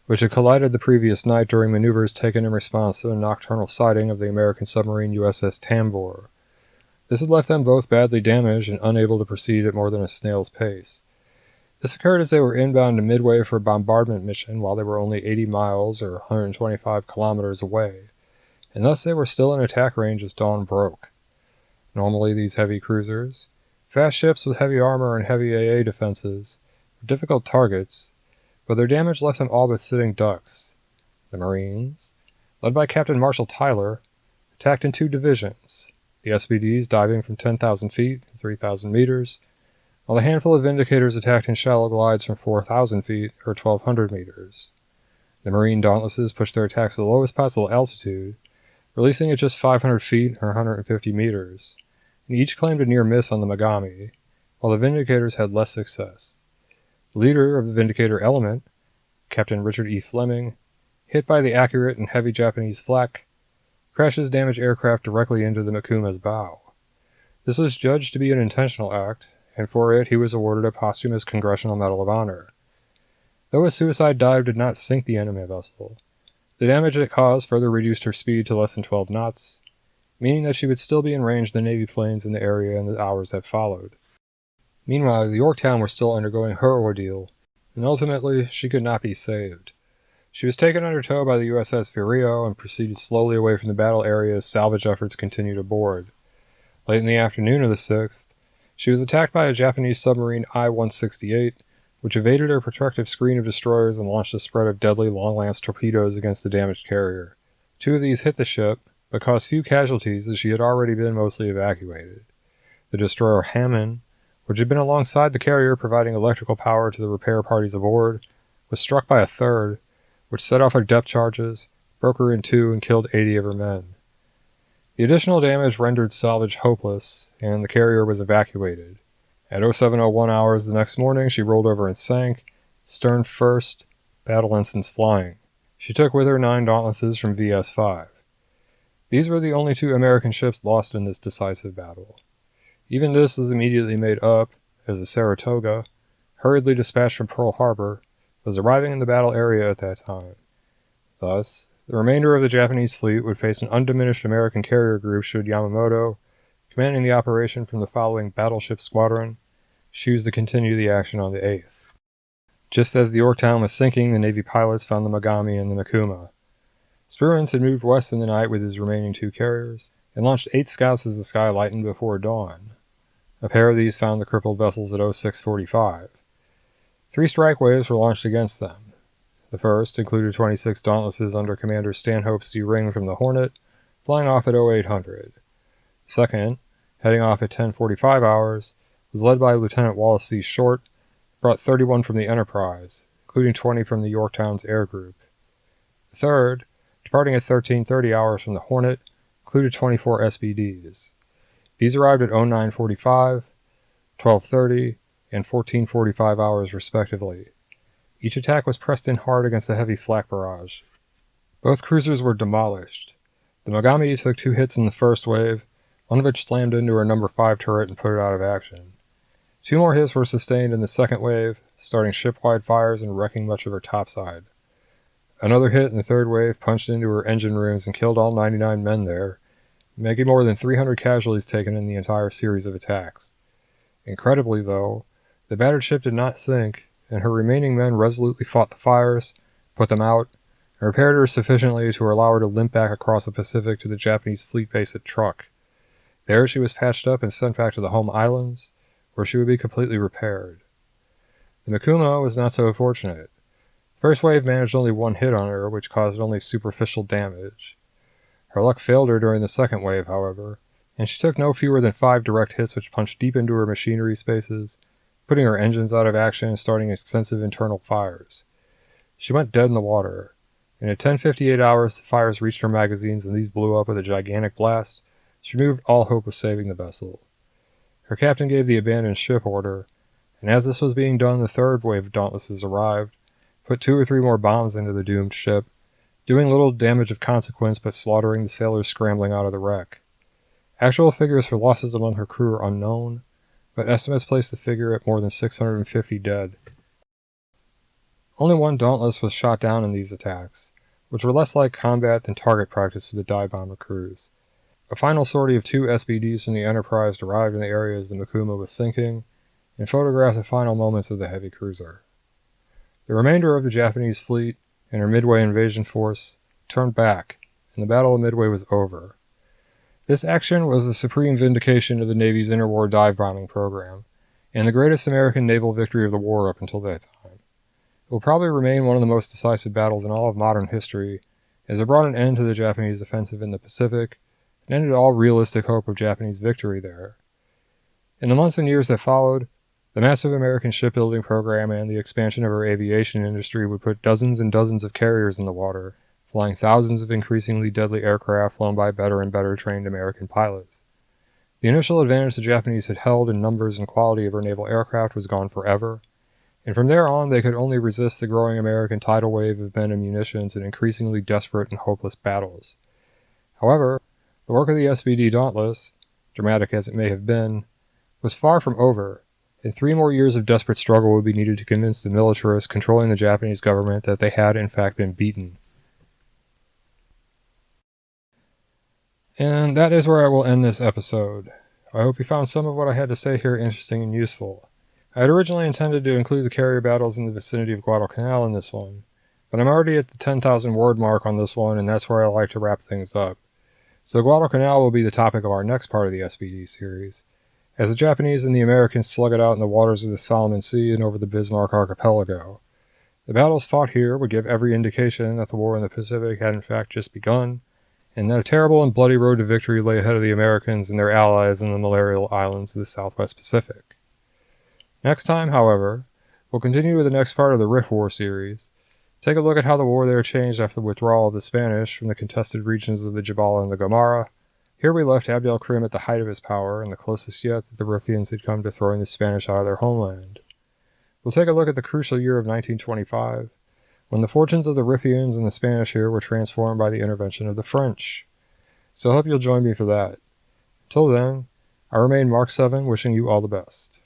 which had collided the previous night during maneuvers taken in response to a nocturnal sighting of the American submarine USS Tambor. This had left them both badly damaged and unable to proceed at more than a snail's pace. This occurred as they were inbound to Midway for a bombardment mission while they were only 80 miles or 125 kilometers away, and thus they were still in attack range as dawn broke. Normally these heavy cruisers, fast ships with heavy armor and heavy AA defenses, were difficult targets, but their damage left them all but sitting ducks. The Marines, led by Captain Marshall Tyler, attacked in 2 divisions, the SBDs diving from 10,000 feet to 3,000 meters, while a handful of Vindicators attacked in shallow glides from 4,000 feet or 1,200 meters. The Marine Dauntlesses pushed their attacks to the lowest possible altitude, releasing at just 500 feet or 150 meters, and each claimed a near miss on the Megami, while the Vindicators had less success. The leader of the Vindicator element, Captain Richard E. Fleming, hit by the accurate and heavy Japanese flak, crashed his damaged aircraft directly into the Makuma's bow. This was judged to be an intentional act, and for it he was awarded a posthumous Congressional Medal of Honor. Though a suicide dive did not sink the enemy vessel, the damage it caused further reduced her speed to less than 12 knots, meaning that she would still be in range of the Navy planes in the area in the hours that followed. Meanwhile, the Yorktown was still undergoing her ordeal, and ultimately she could not be saved. She was taken under tow by the USS Vireo and proceeded slowly away from the battle area as salvage efforts continued aboard. Late in the afternoon of the 6th, she was attacked by a Japanese submarine I-168, which evaded her protective screen of destroyers and launched a spread of deadly long-lance torpedoes against the damaged carrier. 2 of these hit the ship, but caused few casualties as she had already been mostly evacuated. The destroyer Hammond, which had been alongside the carrier providing electrical power to the repair parties aboard, was struck by a third, which set off her depth charges, broke her in 2, and killed 80 of her men. The additional damage rendered salvage hopeless, and the carrier was evacuated. At 07:01 hours the next morning, she rolled over and sank, stern first, battle ensigns flying. She took with her 9 Dauntlesses from VS-5. These were the only 2 American ships lost in this decisive battle. Even this was immediately made up, as the Saratoga, hurriedly dispatched from Pearl Harbor, was arriving in the battle area at that time. Thus, the remainder of the Japanese fleet would face an undiminished American carrier group should Yamamoto, commanding the operation from the following battleship squadron, choose to continue the action on the 8th. Just as the Yorktown was sinking, the Navy pilots found the Megami and the Makuma. Spruance had moved west in the night with his remaining 2 carriers, and launched 8 scouts as the sky lightened before dawn. A pair of these found the crippled vessels at 06:45. 3 strike waves were launched against them. The first included 26 Dauntlesses under Commander Stanhope C. Ring from the Hornet, flying off at 0800. The second, heading off at 10:45 hours, was led by Lieutenant Wallace C. Short, brought 31 from the Enterprise, including 20 from the Yorktown's air group. The third, departing at 13:30 hours from the Hornet, included 24 SBDs. These arrived at 09:45, 12:30, and 14:45 hours respectively. Each attack was pressed in hard against a heavy flak barrage. Both cruisers were demolished. The Megami took 2 hits in the first wave, one of which slammed into her number 5 turret and put it out of action. 2 more hits were sustained in the second wave, starting ship-wide fires and wrecking much of her topside. Another hit in the third wave punched into her engine rooms and killed all 99 men there, making more than 300 casualties taken in the entire series of attacks. Incredibly, though, the battered ship did not sink, and her remaining men resolutely fought the fires, put them out, and repaired her sufficiently to allow her to limp back across the Pacific to the Japanese fleet base at Truk. There she was patched up and sent back to the home islands, where she would be completely repaired. The Makuma was not so fortunate. The first wave managed only 1 hit on her, which caused only superficial damage. Her luck failed her during the second wave, however, and she took no fewer than 5 direct hits which punched deep into her machinery spaces, putting her engines out of action and starting extensive internal fires. She went dead in the water, and at 10:58 hours the fires reached her magazines and these blew up with a gigantic blast, which removed all hope of saving the vessel. Her captain gave the abandoned ship order, and as this was being done the third wave of Dauntlesses arrived, put 2 or 3 more bombs into the doomed ship, doing little damage of consequence but slaughtering the sailors scrambling out of the wreck. Actual figures for losses among her crew are unknown, but estimates place the figure at more than 650 dead. Only one Dauntless was shot down in these attacks, which were less like combat than target practice for the dive bomber crews. A final sortie of 2 SBDs from the Enterprise arrived in the area as the Mikuma was sinking, and photographed the final moments of the heavy cruiser. The remainder of the Japanese fleet and her Midway invasion force turned back, and the Battle of Midway was over. This action was the supreme vindication of the Navy's interwar dive bombing program, and the greatest American naval victory of the war up until that time. It will probably remain one of the most decisive battles in all of modern history, as it brought an end to the Japanese offensive in the Pacific and ended all realistic hope of Japanese victory there. In the months and years that followed, the massive American shipbuilding program and the expansion of our aviation industry would put dozens and dozens of carriers in the water, flying thousands of increasingly deadly aircraft flown by better and better trained American pilots. The initial advantage the Japanese had held in numbers and quality of our naval aircraft was gone forever, and from there on they could only resist the growing American tidal wave of men and munitions in increasingly desperate and hopeless battles. However, the work of the SBD Dauntless, dramatic as it may have been, was far from over, and 3 more years of desperate struggle would be needed to convince the militarists controlling the Japanese government that they had in fact been beaten. And that is where I will end this episode. I hope you found some of what I had to say here interesting and useful. I had originally intended to include the carrier battles in the vicinity of Guadalcanal in this one, but I'm already at the 10,000 word mark on this one, and that's where I like to wrap things up. So Guadalcanal will be the topic of our next part of the SBD series, as the Japanese and the Americans slug it out in the waters of the Solomon Sea and over the Bismarck Archipelago. The battles fought here would give every indication that the war in the Pacific had in fact just begun, and that a terrible and bloody road to victory lay ahead of the Americans and their allies in the malarial islands of the Southwest Pacific. Next time, however, we'll continue with the next part of the Rift War series, take a look at how the war there changed after the withdrawal of the Spanish from the contested regions of the Jabal and the Gomara. Here we left Abd al-Krim at the height of his power, and the closest yet that the Riffians had come to throwing the Spanish out of their homeland. We'll take a look at the crucial year of 1925, when the fortunes of the Riffians and the Spanish here were transformed by the intervention of the French. So I hope you'll join me for that. Till then, I remain Mark 7, wishing you all the best.